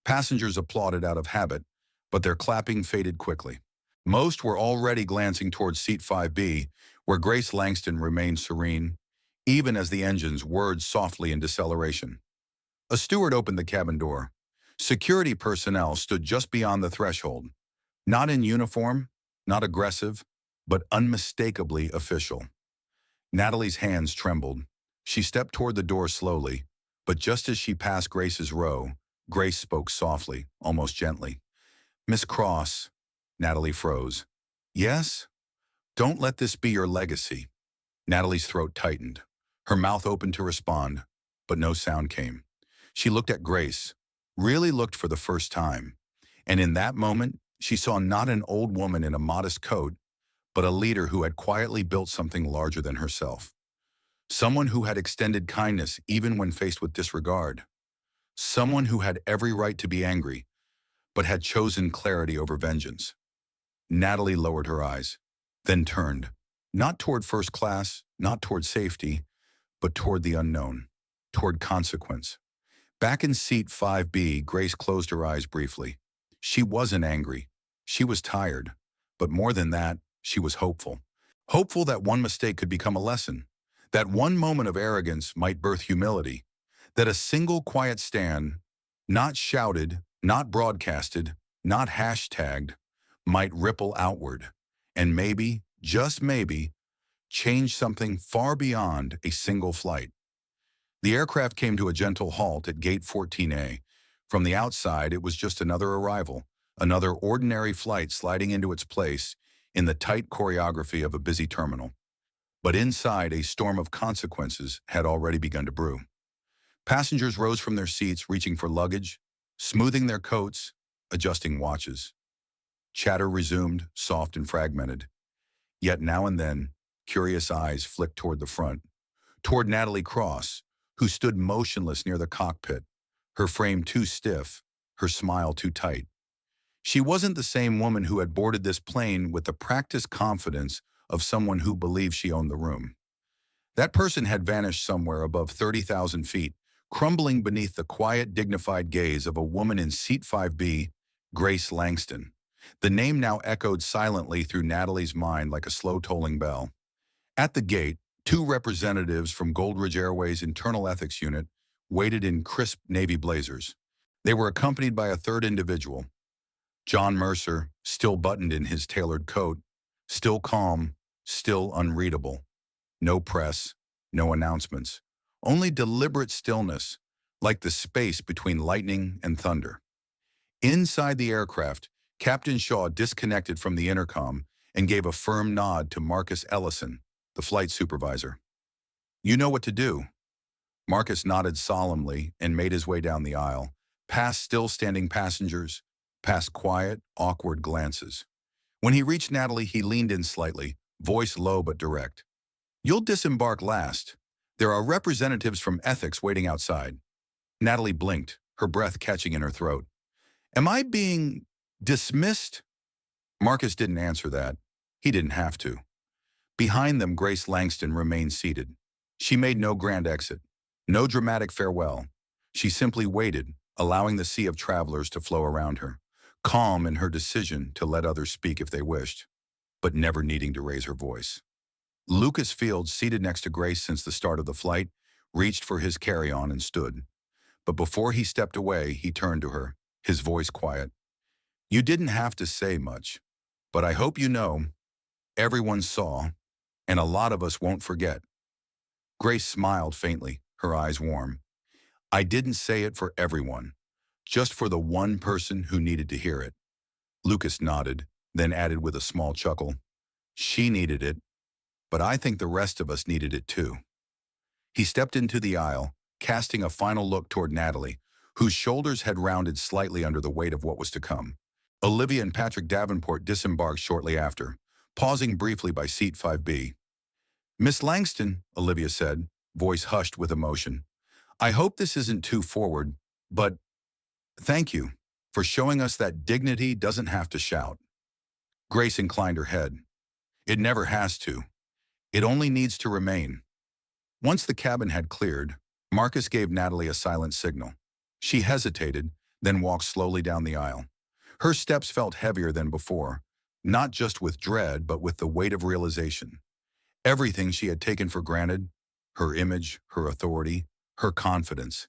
Passengers applauded out of habit, but their clapping faded quickly. Most were already glancing towards seat 5B, where Grace Langston remained serene, even as the engines whirred softly in deceleration. A steward opened the cabin door. Security personnel stood just beyond the threshold. Not in uniform, not aggressive, but unmistakably official. Natalie's hands trembled. She stepped toward the door slowly, but just as she passed Grace's row, Grace spoke softly, almost gently. Miss Cross, Natalie froze. Yes? Don't let this be your legacy. Natalie's throat tightened. Her mouth opened to respond, but no sound came. She looked at Grace, really looked for the first time, and in that moment, she saw not an old woman in a modest coat, but a leader who had quietly built something larger than herself. Someone who had extended kindness even when faced with disregard. Someone who had every right to be angry, but had chosen clarity over vengeance. Natalie lowered her eyes, then turned, not toward first class, not toward safety, but toward the unknown, toward consequence. Back in seat 5B, Grace closed her eyes briefly. She wasn't angry. She was tired. But more than that, she was hopeful. Hopeful that one mistake could become a lesson. That one moment of arrogance might birth humility. That a single quiet stand, not shouted, not broadcasted, not hashtagged, might ripple outward. And maybe, just maybe, change something far beyond a single flight. The aircraft came to a gentle halt at Gate 14A. From the outside, it was just another arrival, another ordinary flight sliding into its place in the tight choreography of a busy terminal. But inside, a storm of consequences had already begun to brew. Passengers rose from their seats, reaching for luggage, smoothing their coats, adjusting watches. Chatter resumed, soft and fragmented. Yet now and then, curious eyes flicked toward the front, toward Natalie Cross, who stood motionless near the cockpit, her frame too stiff, her smile too tight. She wasn't the same woman who had boarded this plane with the practiced confidence of someone who believed she owned the room. That person had vanished somewhere above 30,000 feet, crumbling beneath the quiet, dignified gaze of a woman in seat 5B, Grace Langston. The name now echoed silently through Natalie's mind like a slow-tolling bell. At the gate, 2 representatives from Goldridge Airways' internal ethics unit waited in crisp navy blazers. They were accompanied by a third individual, John Mercer, still buttoned in his tailored coat, still calm, still unreadable. No press, no announcements, only deliberate stillness, like the space between lightning and thunder. Inside the aircraft, Captain Shaw disconnected from the intercom and gave a firm nod to Marcus Ellison, the flight supervisor. You know what to do. Marcus nodded solemnly and made his way down the aisle, past still-standing passengers, past quiet, awkward glances. When he reached Natalie, he leaned in slightly, voice low but direct. You'll disembark last. There are representatives from ethics waiting outside. Natalie blinked, her breath catching in her throat. Am I being dismissed? Marcus didn't answer that. He didn't have to. Behind them, Grace Langston remained seated. She made no grand exit, no dramatic farewell. She simply waited, allowing the sea of travelers to flow around her, calm in her decision to let others speak if they wished, but never needing to raise her voice. Lucas Fields, seated next to Grace since the start of the flight, reached for his carry-on and stood. But before he stepped away, he turned to her, his voice quiet. You didn't have to say much, but I hope you know, everyone saw, and a lot of us won't forget. Grace smiled faintly, her eyes warm. I didn't say it for everyone, just for the one person who needed to hear it. Lucas nodded, then added with a small chuckle. She needed it, but I think the rest of us needed it too. He stepped into the aisle, casting a final look toward Natalie, whose shoulders had rounded slightly under the weight of what was to come. Olivia and Patrick Davenport disembarked shortly after, pausing briefly by seat 5B. Miss Langston, Olivia said, voice hushed with emotion. I hope this isn't too forward, but thank you for showing us that dignity doesn't have to shout. Grace inclined her head. It never has to. It only needs to remain. Once the cabin had cleared, Marcus gave Natalie a silent signal. She hesitated, then walked slowly down the aisle. Her steps felt heavier than before, not just with dread, but with the weight of realization. Everything she had taken for granted, her image, her authority, her confidence,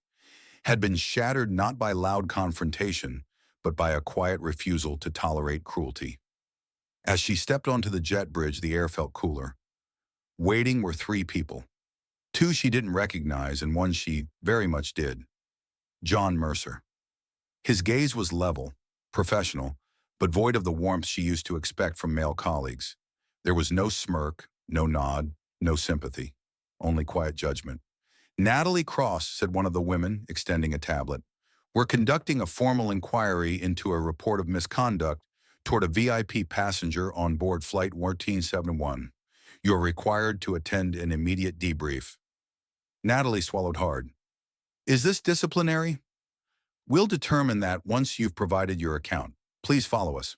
had been shattered not by loud confrontation, but by a quiet refusal to tolerate cruelty. As she stepped onto the jet bridge, the air felt cooler. Waiting were 3 people. 2 she didn't recognize and 1 she very much did. John Mercer. His gaze was level, professional, but void of the warmth she used to expect from male colleagues. There was no smirk, no nod, no sympathy, only quiet judgment. Natalie Cross, said one of the women, extending a tablet. We're conducting a formal inquiry into a report of misconduct toward a VIP passenger on board Flight 1471. You're required to attend an immediate debrief. Natalie swallowed hard. Is this disciplinary? We'll determine that once you've provided your account. Please follow us.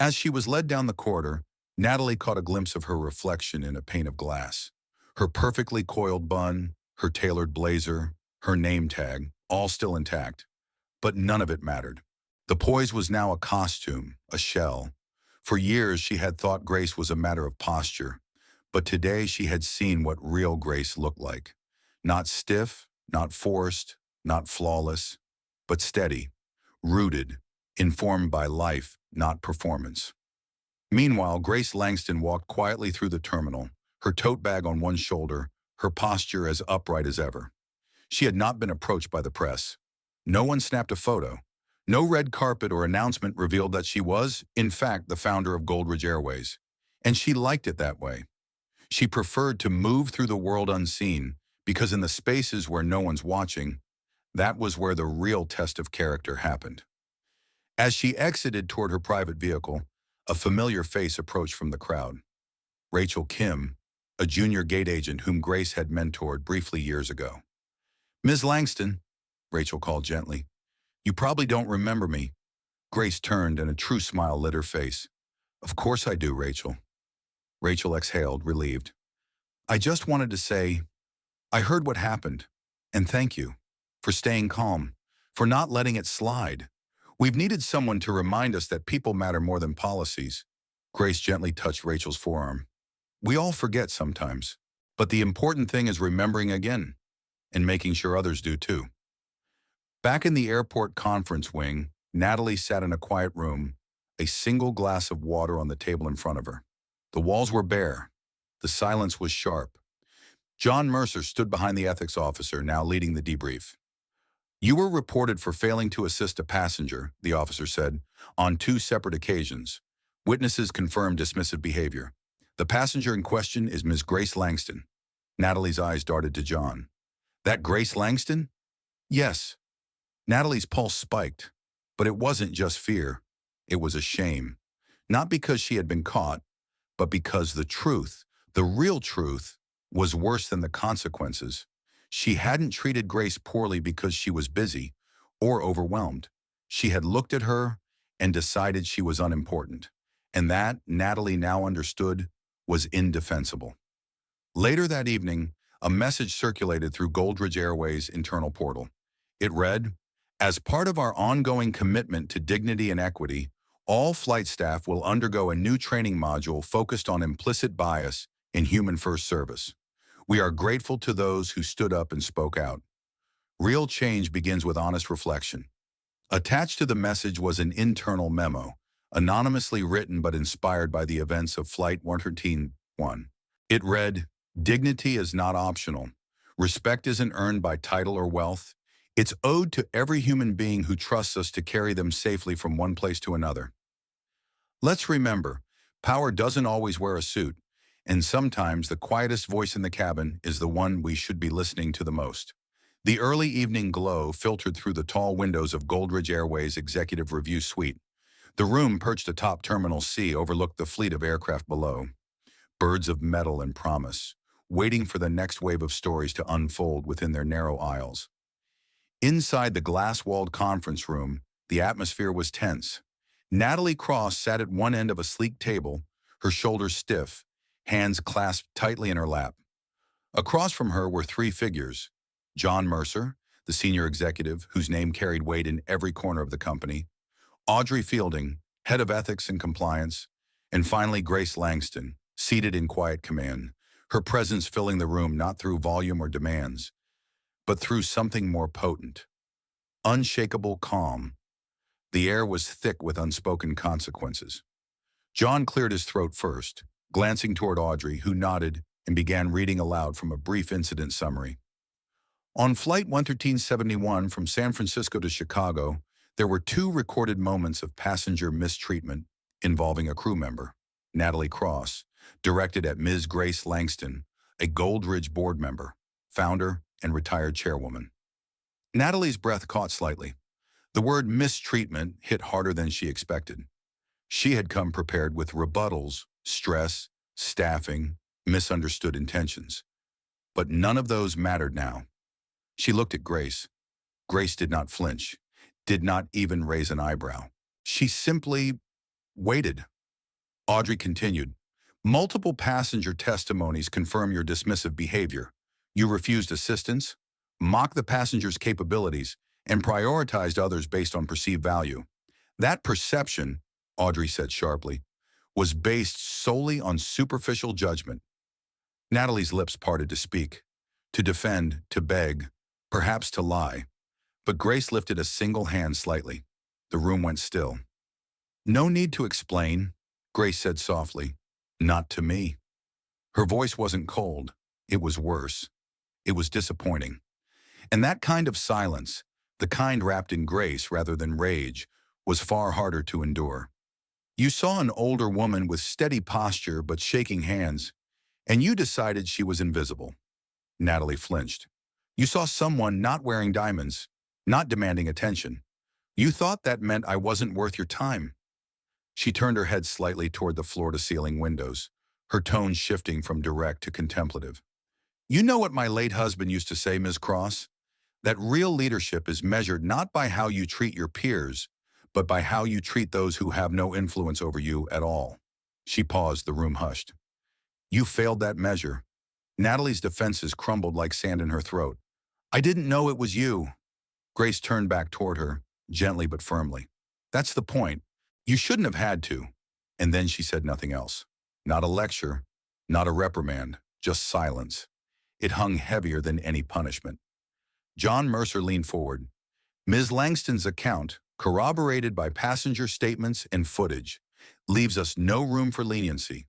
As she was led down the corridor, Natalie caught a glimpse of her reflection in a pane of glass. Her perfectly coiled bun, her tailored blazer, her name tag, all still intact. But none of it mattered. The poise was now a costume, a shell. For years she had thought grace was a matter of posture, but today she had seen what real grace looked like. Not stiff, not forced, not flawless, but steady, rooted, informed by life, not performance. Meanwhile, Grace Langston walked quietly through the terminal, her tote bag on one shoulder, her posture as upright as ever. She had not been approached by the press. No one snapped a photo. No red carpet or announcement revealed that she was, in fact, the founder of Goldridge Airways. And she liked it that way. She preferred to move through the world unseen, because in the spaces where no one's watching, that was where the real test of character happened. As she exited toward her private vehicle, a familiar face approached from the crowd. Rachel Kim, a junior gate agent whom Grace had mentored briefly years ago. Ms. Langston, Rachel called gently. You probably don't remember me. Grace turned and a true smile lit her face. Of course I do, Rachel. Rachel exhaled, relieved. I just wanted to say, I heard what happened, and thank you for staying calm, for not letting it slide. We've needed someone to remind us that people matter more than policies. Grace gently touched Rachel's forearm. We all forget sometimes, but the important thing is remembering again, and making sure others do too. Back in the airport conference wing, Natalie sat in a quiet room, a single glass of water on the table in front of her. The walls were bare. The silence was sharp. John Mercer stood behind the ethics officer, now leading the debrief. You were reported for failing to assist a passenger, the officer said, on 2 separate occasions. Witnesses confirmed dismissive behavior. The passenger in question is Ms. Grace Langston. Natalie's eyes darted to John. That Grace Langston? Yes. Natalie's pulse spiked, but it wasn't just fear. It was a shame. Not because she had been caught, but because the truth, the real truth, was worse than the consequences. She hadn't treated Grace poorly because she was busy or overwhelmed. She had looked at her and decided she was unimportant. And that, Natalie now understood, was indefensible. Later that evening, a message circulated through Goldridge Airways' internal portal. It read, "As part of our ongoing commitment to dignity and equity, all flight staff will undergo a new training module focused on implicit bias in human-first service. We are grateful to those who stood up and spoke out. Real change begins with honest reflection." Attached to the message was an internal memo, anonymously written but inspired by the events of Flight 113-1. It read, "Dignity is not optional. Respect isn't earned by title or wealth. It's owed to every human being who trusts us to carry them safely from one place to another." Let's remember, power doesn't always wear a suit, and sometimes the quietest voice in the cabin is the one we should be listening to the most. The early evening glow filtered through the tall windows of Goldridge Airways' Executive Review Suite. The room, perched atop Terminal C, overlooked the fleet of aircraft below. Birds of metal and promise, waiting for the next wave of stories to unfold within their narrow aisles. Inside the glass-walled conference room, the atmosphere was tense. Natalie Cross sat at one end of a sleek table, her shoulders stiff, hands clasped tightly in her lap. Across from her were three figures: John Mercer, the senior executive whose name carried weight in every corner of the company; Audrey Fielding, head of ethics and compliance; and finally Grace Langston, seated in quiet command, her presence filling the room not through volume or demands, but through something more potent. Unshakable calm. The air was thick with unspoken consequences. John cleared his throat first, glancing toward Audrey, who nodded and began reading aloud from a brief incident summary. On Flight 11371 from San Francisco to Chicago, there were two recorded moments of passenger mistreatment involving a crew member, Natalie Cross, directed at Ms. Grace Langston, a Goldridge board member, founder, and retired chairwoman. Natalie's breath caught slightly. The word mistreatment hit harder than she expected. She had come prepared with rebuttals, stress, staffing, misunderstood intentions. But none of those mattered now. She looked at Grace. Grace did not flinch, did not even raise an eyebrow. She simply waited. Audrey continued, "Multiple passenger testimonies confirm your dismissive behavior. You refused assistance, mocked the passenger's capabilities, and prioritized others based on perceived value. That perception," Audrey said sharply, "was based solely on superficial judgment." Natalie's lips parted to speak, to defend, to beg, perhaps to lie. But Grace lifted a single hand slightly. The room went still. "No need to explain," Grace said softly. "Not to me." Her voice wasn't cold. It was worse. It was disappointing. And that kind of silence, the kind wrapped in grace rather than rage, was far harder to endure. "You saw an older woman with steady posture but shaking hands, and you decided she was invisible." Natalie flinched. "You saw someone not wearing diamonds, not demanding attention. You thought that meant I wasn't worth your time." She turned her head slightly toward the floor-to-ceiling windows, her tone shifting from direct to contemplative. "You know what my late husband used to say, Ms. Cross? That real leadership is measured not by how you treat your peers, but by how you treat those who have no influence over you at all." She paused, the room hushed. "You failed that measure." Natalie's defenses crumbled like sand in her throat. "I didn't know it was you." Grace turned back toward her, gently but firmly. "That's the point. You shouldn't have had to." And then she said nothing else. Not a lecture, not a reprimand, just silence. It hung heavier than any punishment. John Mercer leaned forward. "Ms. Langston's account, corroborated by passenger statements and footage, leaves us no room for leniency.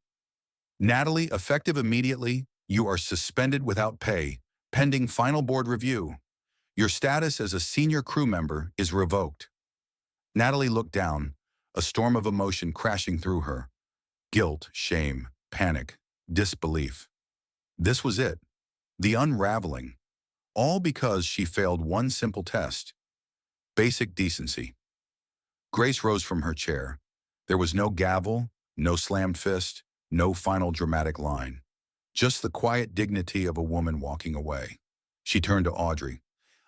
Natalie, effective immediately, you are suspended without pay, pending final board review. Your status as a senior crew member is revoked." Natalie looked down, a storm of emotion crashing through her. Guilt, shame, panic, disbelief. This was it, the unraveling. All because she failed one simple test: basic decency. Grace rose from her chair. There was no gavel, no slammed fist, no final dramatic line. just the quiet dignity of a woman walking away. She turned to Audrey.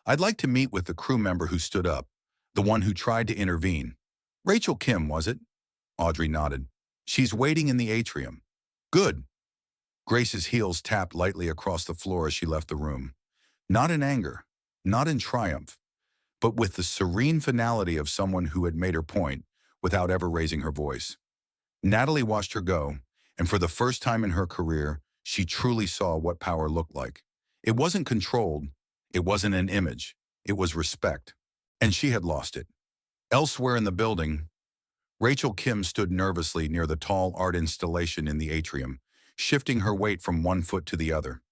"I'd like to meet with the crew member who stood up, the one who tried to intervene." "Rachel Kim, was it?" Audrey nodded. "She's waiting in the atrium." "Good." Grace's heels tapped lightly across the floor as she left the room. Not in anger, not in triumph, but with the serene finality of someone who had made her point without ever raising her voice. Natalie watched her go, and for the first time in her career, she truly saw what power looked like. It wasn't controlled, it wasn't an image, it was respect. And she had lost it. Elsewhere in the building, Rachel Kim stood nervously near the tall art installation in the atrium, shifting her weight from one foot to the other.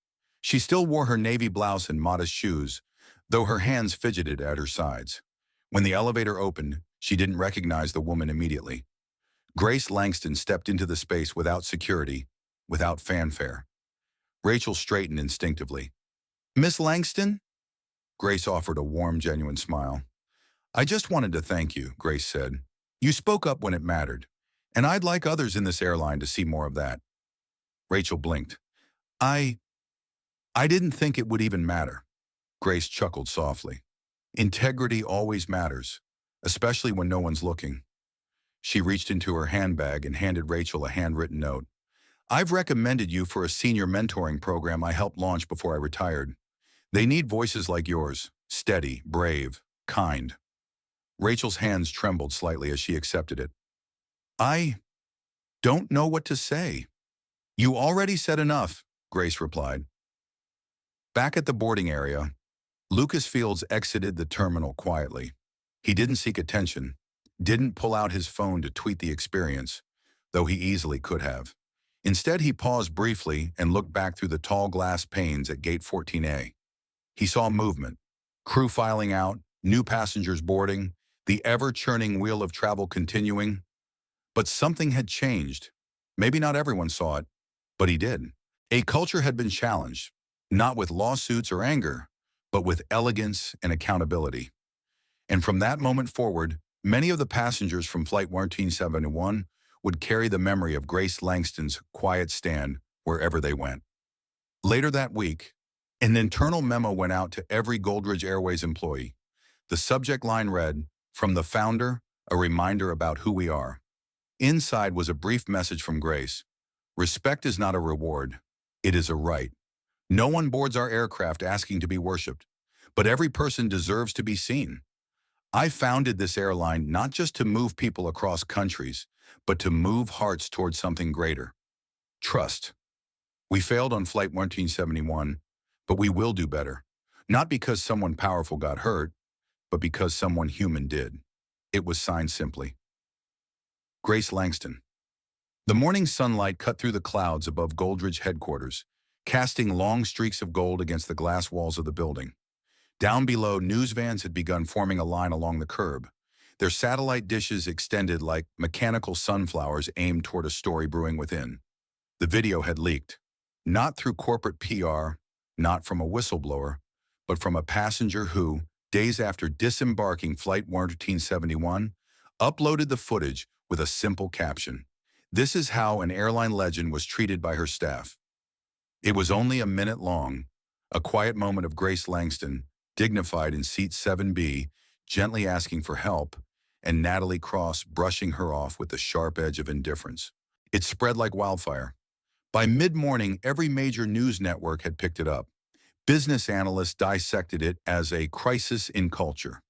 She still wore her navy blouse and modest shoes, though her hands fidgeted at her sides. When the elevator opened, she didn't recognize the woman immediately. Grace Langston stepped into the space without security, without fanfare. Rachel straightened instinctively. "Miss Langston?" Grace offered a warm, genuine smile. "I just wanted to thank you," Grace said. "You spoke up when it mattered, and I'd like others in this airline to see more of that." Rachel blinked. I didn't think it would even matter." Grace chuckled softly. "Integrity always matters, especially when no one's looking." She reached into her handbag and handed Rachel a handwritten note. "I've recommended you for a senior mentoring program I helped launch before I retired. They need voices like yours, steady, brave, kind." Rachel's hands trembled slightly as she accepted it. "I don't know what to say." "You already said enough," Grace replied. Back at the boarding area, Lucas Fields exited the terminal quietly. He didn't seek attention, didn't pull out his phone to tweet the experience, though he easily could have. Instead, he paused briefly and looked back through the tall glass panes at Gate 14A. He saw movement, crew filing out, new passengers boarding, the ever-churning wheel of travel continuing. But something had changed. Maybe not everyone saw it, but he did. A culture had been challenged, not with lawsuits or anger, but with elegance and accountability. And from that moment forward, many of the passengers from Flight 1371 would carry the memory of Grace Langston's quiet stand wherever they went. Later that week, an internal memo went out to every Goldridge Airways employee. The subject line read, "From the founder, a reminder about who we are." Inside was a brief message from Grace. "Respect is not a reward, it is a right. No one boards our aircraft asking to be worshipped, but every person deserves to be seen. I founded this airline not just to move people across countries, but to move hearts towards something greater. Trust. We failed on Flight 1371, but we will do better. Not because someone powerful got hurt, but because someone human did." It was signed simply. Grace Langston. The morning sunlight cut through the clouds above Goldridge headquarters, casting long streaks of gold against the glass walls of the building. Down below, news vans had begun forming a line along the curb. Their satellite dishes extended like mechanical sunflowers aimed toward a story brewing within. The video had leaked, not through corporate PR, not from a whistleblower, but from a passenger who, days after disembarking Flight 1371, uploaded the footage with a simple caption. This is how an airline legend was treated by her staff. It was only a minute long, a quiet moment of Grace Langston, dignified in seat 7B, gently asking for help, and Natalie Cross brushing her off with the sharp edge of indifference. It spread like wildfire. By mid-morning, every major news network had picked it up. Business analysts dissected it as a crisis in culture.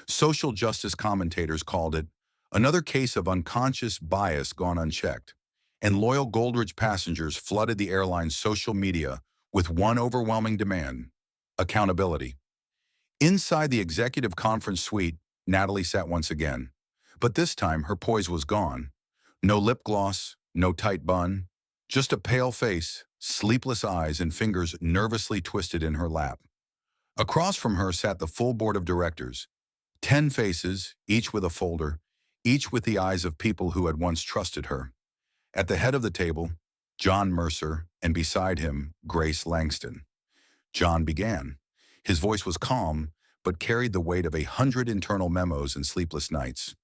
Social justice commentators called it another case of unconscious bias gone unchecked. And loyal Goldridge passengers flooded the airline's social media with one overwhelming demand: accountability. Inside the executive conference suite, Natalie sat once again. But this time, her poise was gone. No lip gloss, no tight bun, just a pale face, sleepless eyes, and fingers nervously twisted in her lap. Across from her sat the full board of directors, 10 faces, each with a folder, each with the eyes of people who had once trusted her. At the head of the table, John Mercer, and beside him, Grace Langston. John began. His voice was calm, but carried the weight of 100 internal memos and sleepless nights.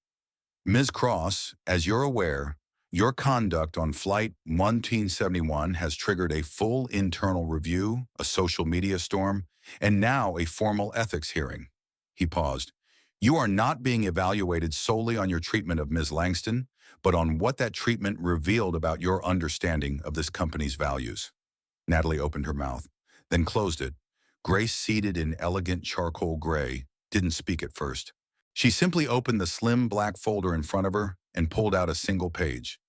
"Ms. Cross, as you're aware, Your conduct on Flight 1971 has triggered a full internal review, a social media storm, and now a formal ethics hearing. He paused. You are not being evaluated solely on your treatment of Ms. Langston, but on what that treatment revealed about your understanding of this company's values. Natalie opened her mouth, then closed it. Grace, seated in elegant charcoal gray, didn't speak at first. She simply opened the slim black folder in front of her and pulled out a single page.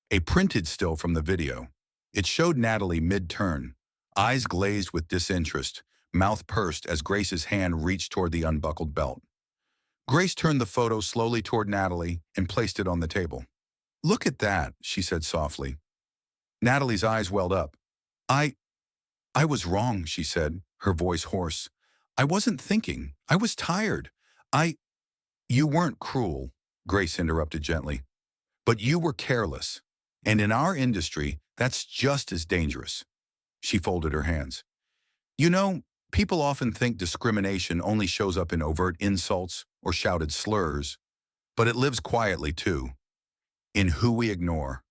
A printed still from the video. It showed Natalie mid-turn, eyes glazed with disinterest, mouth pursed as Grace's hand reached toward the unbuckled belt. Grace turned the photo slowly toward Natalie and placed it on the table. "Look at that," she said softly. Natalie's eyes welled up. I was wrong," she said, her voice hoarse. "I wasn't thinking. I was tired. I—" "You weren't cruel," Grace interrupted gently. "But you were careless. And in our industry, that's just as dangerous." She folded her hands. "You know, people often think discrimination only shows up in overt insults or shouted slurs, but it lives quietly too, in who we ignore,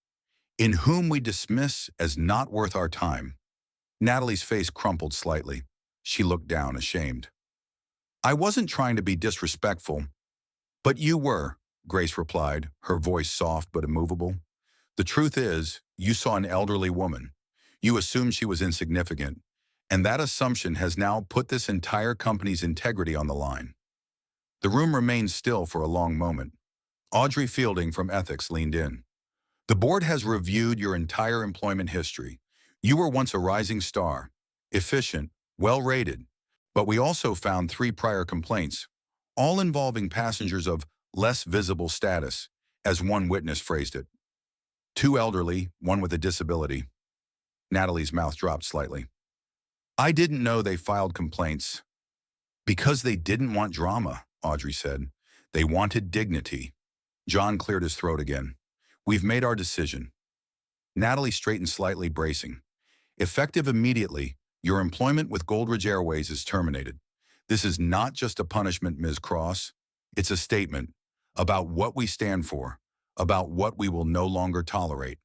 in whom we dismiss as not worth our time." Natalie's face crumpled slightly. She looked down, ashamed. "I wasn't trying to be disrespectful, but you were," Grace replied, her voice soft but immovable. "The truth is, you saw an elderly woman. You assumed she was insignificant, and that assumption has now put this entire company's integrity on the line." The room remained still for a long moment. Audrey Fielding from Ethics leaned in. "The board has reviewed your entire employment history. You were once a rising star, efficient, well-rated, but we also found 3 prior complaints, all involving passengers of less visible status, as one witness phrased it. 2 elderly, 1 with a disability." Natalie's mouth dropped slightly. "I didn't know they filed complaints." "Because they didn't want drama," Audrey said. "They wanted dignity." John cleared his throat again. "We've made our decision." Natalie straightened slightly, bracing. "Effective immediately, your employment with Goldridge Airways is terminated. This is not just a punishment, Ms. Cross. It's a statement about what we stand for, about what we will no longer tolerate."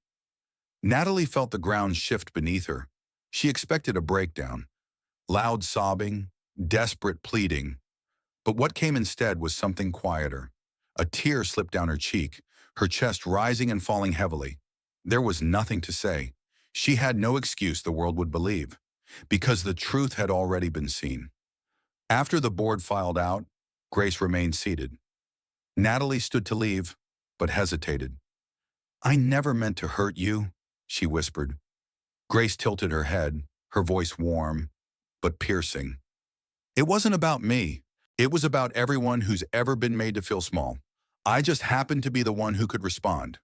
Natalie felt the ground shift beneath her. She expected a breakdown, loud sobbing, desperate pleading. But what came instead was something quieter. A tear slipped down her cheek, her chest rising and falling heavily. There was nothing to say. She had no excuse the world would believe, because the truth had already been seen. After the board filed out, Grace remained seated. Natalie stood to leave, but hesitated. "I never meant to hurt you," she whispered. Grace tilted her head, her voice warm, but piercing. "It wasn't about me. It was about everyone who's ever been made to feel small. I just happened to be the one who could respond."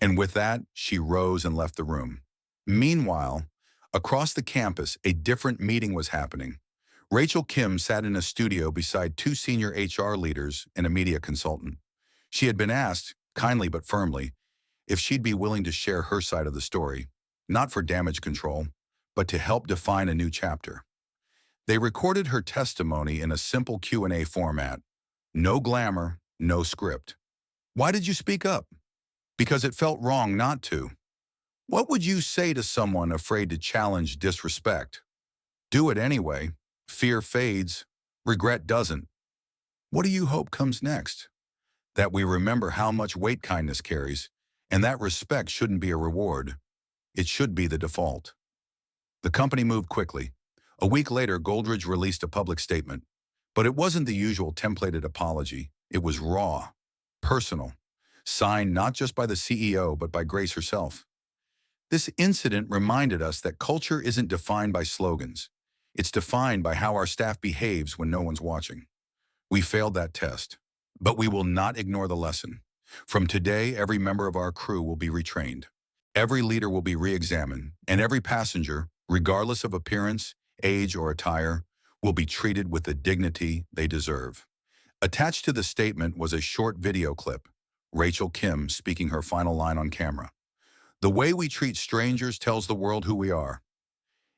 And with that, she rose and left the room. Meanwhile, across the campus, a different meeting was happening. Rachel Kim sat in a studio beside 2 senior HR leaders and a media consultant. She had been asked, kindly but firmly, if she'd be willing to share her side of the story, not for damage control, but to help define a new chapter. They recorded her testimony in a simple Q&A format. No glamour, no script. "Why did you speak up?" "Because it felt wrong not to." "What would you say to someone afraid to challenge disrespect?" "Do it anyway. Fear fades. Regret doesn't." "What do you hope comes next?" "That we remember how much weight kindness carries, and that respect shouldn't be a reward. It should be the default." The company moved quickly. A week later, Goldridge released a public statement. But it wasn't the usual templated apology. It was raw, personal, signed not just by the CEO, but by Grace herself. This incident reminded us that culture isn't defined by slogans. It's defined by how our staff behaves when no one's watching. We failed that test, but we will not ignore the lesson. From today, every member of our crew will be retrained. Every leader will be re-examined, and every passenger, regardless of appearance, age, or attire, will be treated with the dignity they deserve. Attached to the statement was a short video clip, Rachel Kim speaking her final line on camera. "The way we treat strangers tells the world who we are."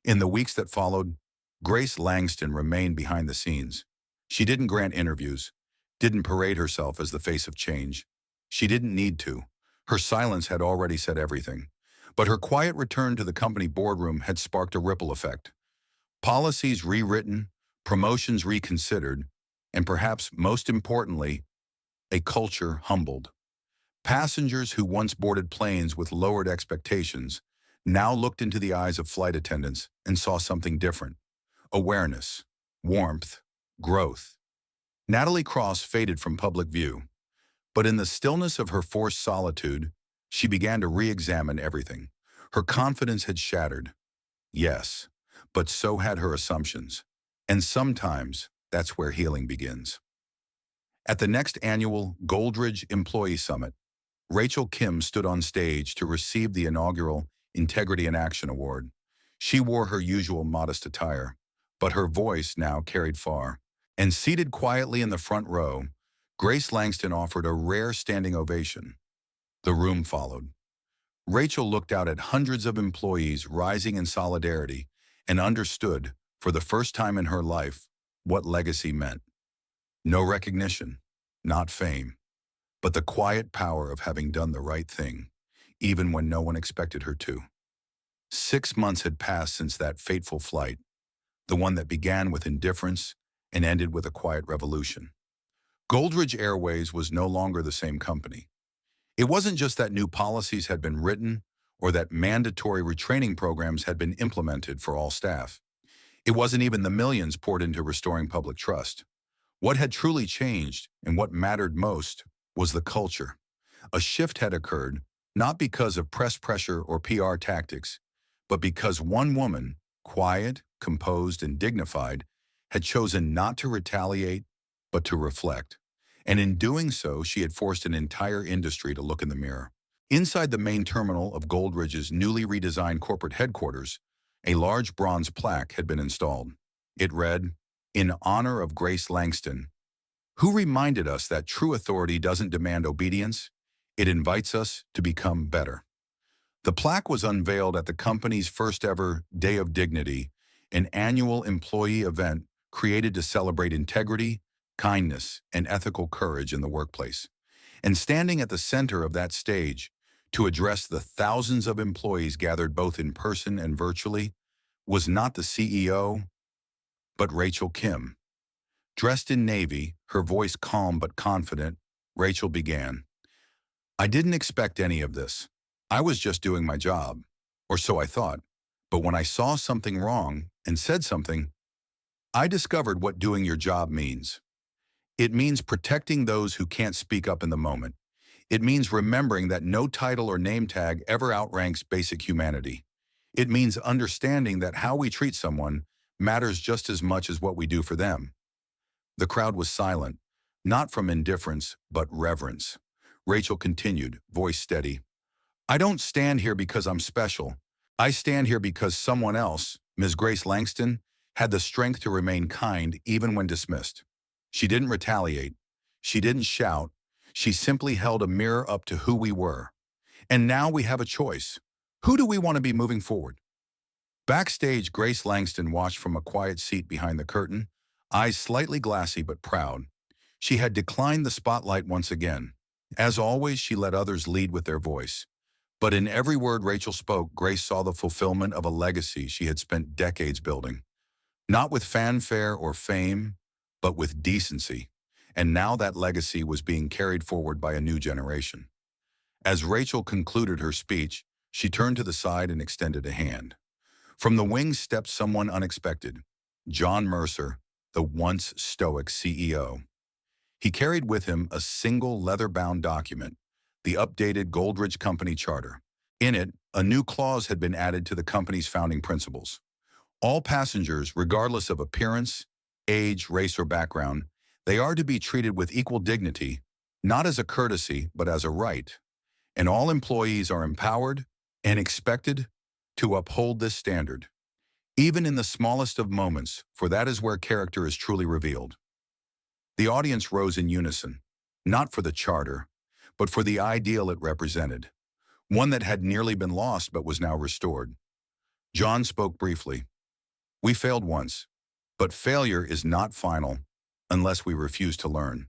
In the weeks that followed, Grace Langston remained behind the scenes. She didn't grant interviews, didn't parade herself as the face of change. She didn't need to. Her silence had already said everything, but her quiet return to the company boardroom had sparked a ripple effect. Policies rewritten, promotions reconsidered, and perhaps most importantly, a culture humbled. Passengers who once boarded planes with lowered expectations now looked into the eyes of flight attendants and saw something different: awareness, warmth, growth. Natalie Cross faded from public view, but in the stillness of her forced solitude, she began to re-examine everything. Her confidence had shattered, yes, but so had her assumptions. And sometimes that's where healing begins. At the next annual Goldridge Employee Summit, Rachel Kim stood on stage to receive the inaugural Integrity in Action Award. She wore her usual modest attire, but her voice now carried far. And seated quietly in the front row, Grace Langston offered a rare standing ovation. The room followed. Rachel looked out at hundreds of employees rising in solidarity and understood, for the first time in her life, what legacy meant. No recognition, not fame, but the quiet power of having done the right thing, even when no one expected her to. 6 months had passed since that fateful flight, the one that began with indifference and ended with a quiet revolution. Goldridge Airways was no longer the same company. It wasn't just that new policies had been written or that mandatory retraining programs had been implemented for all staff. It wasn't even the millions poured into restoring public trust. What had truly changed, and what mattered most, was the culture. A shift had occurred, not because of press pressure or PR tactics, but because one woman, quiet, composed, and dignified, had chosen not to retaliate, but to reflect. And in doing so, she had forced an entire industry to look in the mirror. Inside the main terminal of Goldridge's newly redesigned corporate headquarters, a large bronze plaque had been installed. It read, "In honor of Grace Langston, who reminded us that true authority doesn't demand obedience, it invites us to become better." The plaque was unveiled at the company's first ever Day of Dignity, an annual employee event created to celebrate integrity, kindness, and ethical courage in the workplace. And standing at the center of that stage, to address the thousands of employees gathered both in person and virtually, was not the CEO, but Rachel Kim. Dressed in navy, her voice calm but confident, Rachel began, "I didn't expect any of this. I was just doing my job, or so I thought. But when I saw something wrong and said something, I discovered what doing your job means. It means protecting those who can't speak up in the moment. It means remembering that no title or name tag ever outranks basic humanity. It means understanding that how we treat someone matters just as much as what we do for them." The crowd was silent, not from indifference, but reverence. Rachel continued, voice steady, "I don't stand here because I'm special. I stand here because someone else, Ms. Grace Langston, had the strength to remain kind even when dismissed. She didn't retaliate. She didn't shout. She simply held a mirror up to who we were. And now we have a choice. Who do we want to be moving forward?" Backstage, Grace Langston watched from a quiet seat behind the curtain, eyes slightly glassy but proud. She had declined the spotlight once again. As always, she let others lead with their voice. But in every word Rachel spoke, Grace saw the fulfillment of a legacy she had spent decades building. Not with fanfare or fame, but with decency. And now that legacy was being carried forward by a new generation. As Rachel concluded her speech, she turned to the side and extended a hand. From the wings stepped someone unexpected, John Mercer, the once stoic CEO. He carried with him a single leather-bound document, the updated Goldridge Company Charter. In it, a new clause had been added to the company's founding principles. All passengers, regardless of appearance, age, race, or background, they are to be treated with equal dignity, not as a courtesy, but as a right. And all employees are empowered and expected to uphold this standard, even in the smallest of moments, for that is where character is truly revealed. The audience rose in unison, not for the charter, but for the ideal it represented, one that had nearly been lost but was now restored. John spoke briefly. "We failed once, but failure is not final unless we refuse to learn.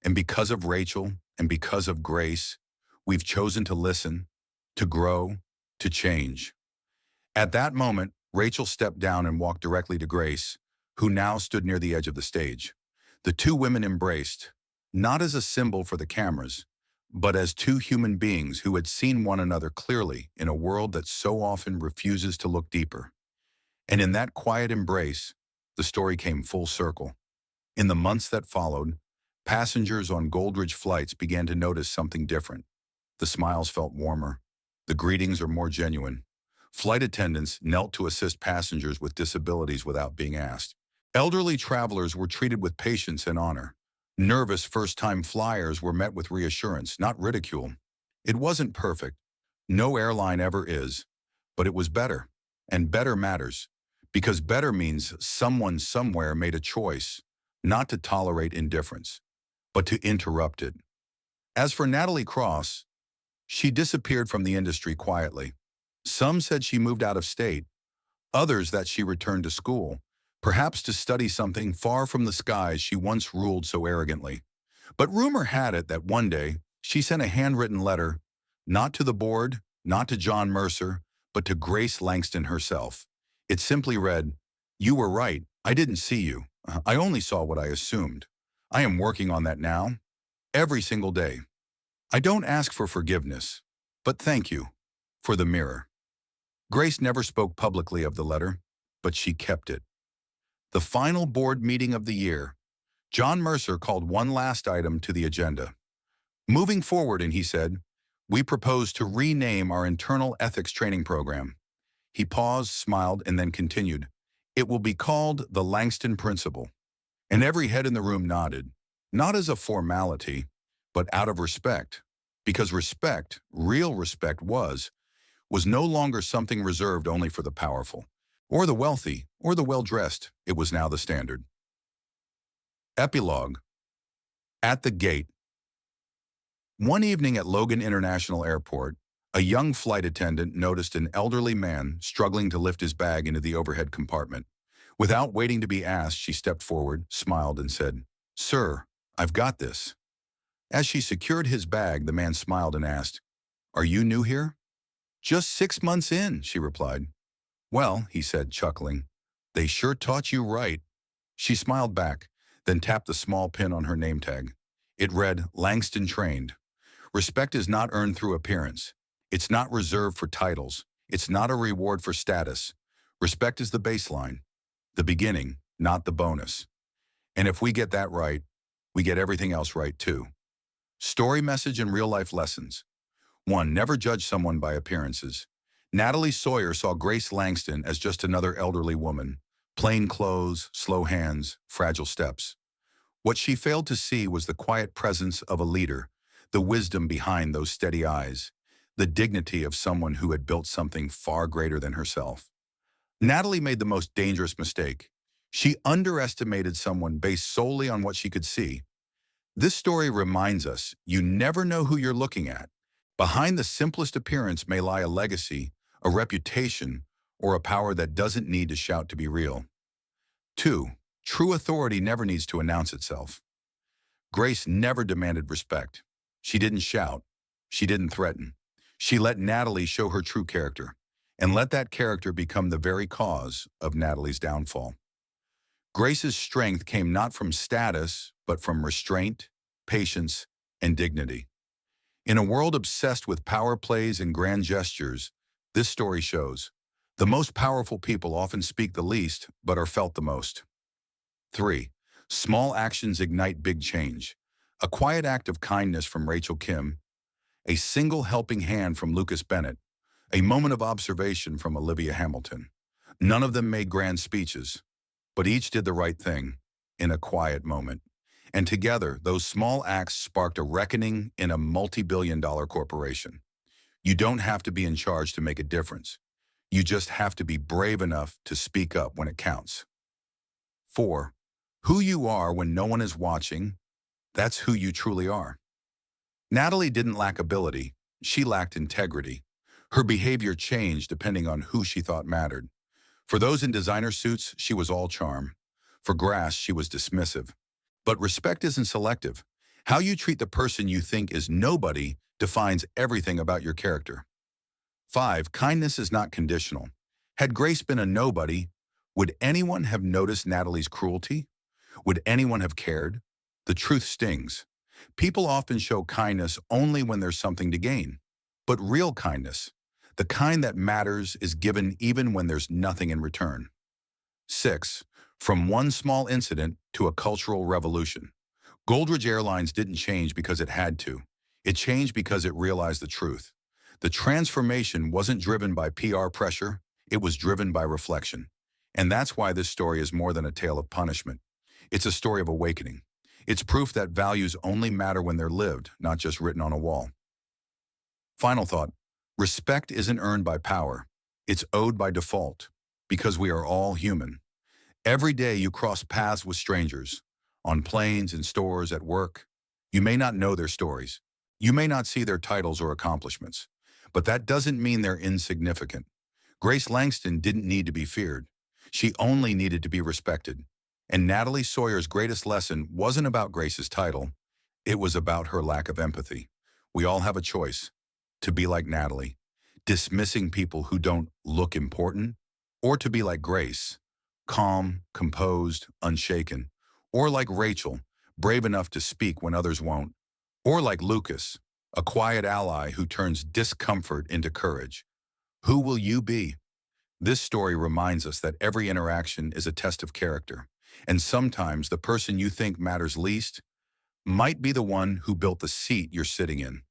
And because of Rachel and because of Grace, We've chosen to listen, to grow, to change. At that moment, Rachel stepped down and walked directly to Grace, who now stood near the edge of the stage. The two women embraced, not as a symbol for the cameras, but as two human beings who had seen one another clearly in a world that so often refuses to look deeper. And in that quiet embrace, the story came full circle. In the months that followed, passengers on Goldridge flights began to notice something different. The smiles felt warmer. The greetings are more genuine. Flight attendants knelt to assist passengers with disabilities without being asked. Elderly travelers were treated with patience and honor. Nervous first-time flyers were met with reassurance, not ridicule. It wasn't perfect. No airline ever is. But it was better. And better matters. Because better means someone somewhere made a choice, not to tolerate indifference, but to interrupt it. As for Natalie Cross, she disappeared from the industry quietly. Some said she moved out of state, others that she returned to school, perhaps to study something far from the skies she once ruled so arrogantly. But rumor had it that one day she sent a handwritten letter, not to the board, not to John Mercer, but to Grace Langston herself. It simply read, "You were right, I didn't see you. I only saw what I assumed. I am working on that now, every single day. I don't ask for forgiveness, but thank you for the mirror." Grace never spoke publicly of the letter, but she kept it. The final board meeting of the year, John Mercer called one last item to the agenda. Moving forward, and he said, "We propose to rename our internal ethics training program." He paused, smiled, and then continued, "It will be called the Langston Principle." And every head in the room nodded, not as a formality, but out of respect. Because respect, real respect was no longer something reserved only for the powerful, or the wealthy, or the well-dressed. It was now the standard. Epilogue. At the gate. One evening at Logan International Airport, a young flight attendant noticed an elderly man struggling to lift his bag into the overhead compartment. Without waiting to be asked, she stepped forward, smiled, and said, "Sir, I've got this." As she secured his bag, the man smiled and asked, "Are you new here?" "Just 6 months in," she replied. "Well," he said, chuckling, "they sure taught you right." She smiled back, then tapped the small pin on her name tag. It read, "Langston Trained." Respect is not earned through appearance. It's not reserved for titles. It's not a reward for status. Respect is the baseline, the beginning, not the bonus. And if we get that right, we get everything else right too. Story message and real-life lessons. 1. Never judge someone by appearances. Natalie Sawyer saw Grace Langston as just another elderly woman. Plain clothes, slow hands, fragile steps. What she failed to see was the quiet presence of a leader, the wisdom behind those steady eyes, the dignity of someone who had built something far greater than herself. Natalie made the most dangerous mistake. She underestimated someone based solely on what she could see. This story reminds us, you never know who you're looking at. Behind the simplest appearance may lie a legacy, a reputation, or a power that doesn't need to shout to be real. 2. True authority never needs to announce itself. Grace never demanded respect. She didn't shout. She didn't threaten. She let Natalie show her true character, and let that character become the very cause of Natalie's downfall. Grace's strength came not from status, but from restraint, patience, and dignity. In a world obsessed with power plays and grand gestures, this story shows the most powerful people often speak the least, but are felt the most. 3. Small actions ignite big change. A quiet act of kindness from Rachel Kim, a single helping hand from Lucas Bennett, a moment of observation from Olivia Hamilton. None of them made grand speeches, but each did the right thing in a quiet moment. And together, those small acts sparked a reckoning in a multi-billion-dollar corporation. You don't have to be in charge to make a difference. You just have to be brave enough to speak up when it counts. 4. Who you are when no one is watching, that's who you truly are. Natalie didn't lack ability, she lacked integrity. Her behavior changed depending on who she thought mattered. For those in designer suits, she was all charm. For grass, she was dismissive. But respect isn't selective. How you treat the person you think is nobody defines everything about your character. 5. Kindness is not conditional. Had Grace been a nobody, would anyone have noticed Natalie's cruelty? Would anyone have cared? The truth stings. People often show kindness only when there's something to gain. But real kindness, the kind that matters, is given even when there's nothing in return. 6. From one small incident to a cultural revolution. Goldridge Airlines didn't change because it had to. It changed because it realized the truth. The transformation wasn't driven by PR pressure, it was driven by reflection. And that's why this story is more than a tale of punishment. It's a story of awakening. It's proof that values only matter when they're lived, not just written on a wall. Final thought, respect isn't earned by power. It's owed by default, because we are all human. Every day you cross paths with strangers, on planes, in stores, at work. You may not know their stories. You may not see their titles or accomplishments. But that doesn't mean they're insignificant. Grace Langston didn't need to be feared. She only needed to be respected. And Natalie Sawyer's greatest lesson wasn't about Grace's title. It was about her lack of empathy. We all have a choice: to be like Natalie, dismissing people who don't look important, or to be like Grace, calm, composed, unshaken, or like Rachel, brave enough to speak when others won't, or like Lucas, a quiet ally who turns discomfort into courage. Who will you be? This story reminds us that every interaction is a test of character, and sometimes the person you think matters least might be the one who built the seat you're sitting in.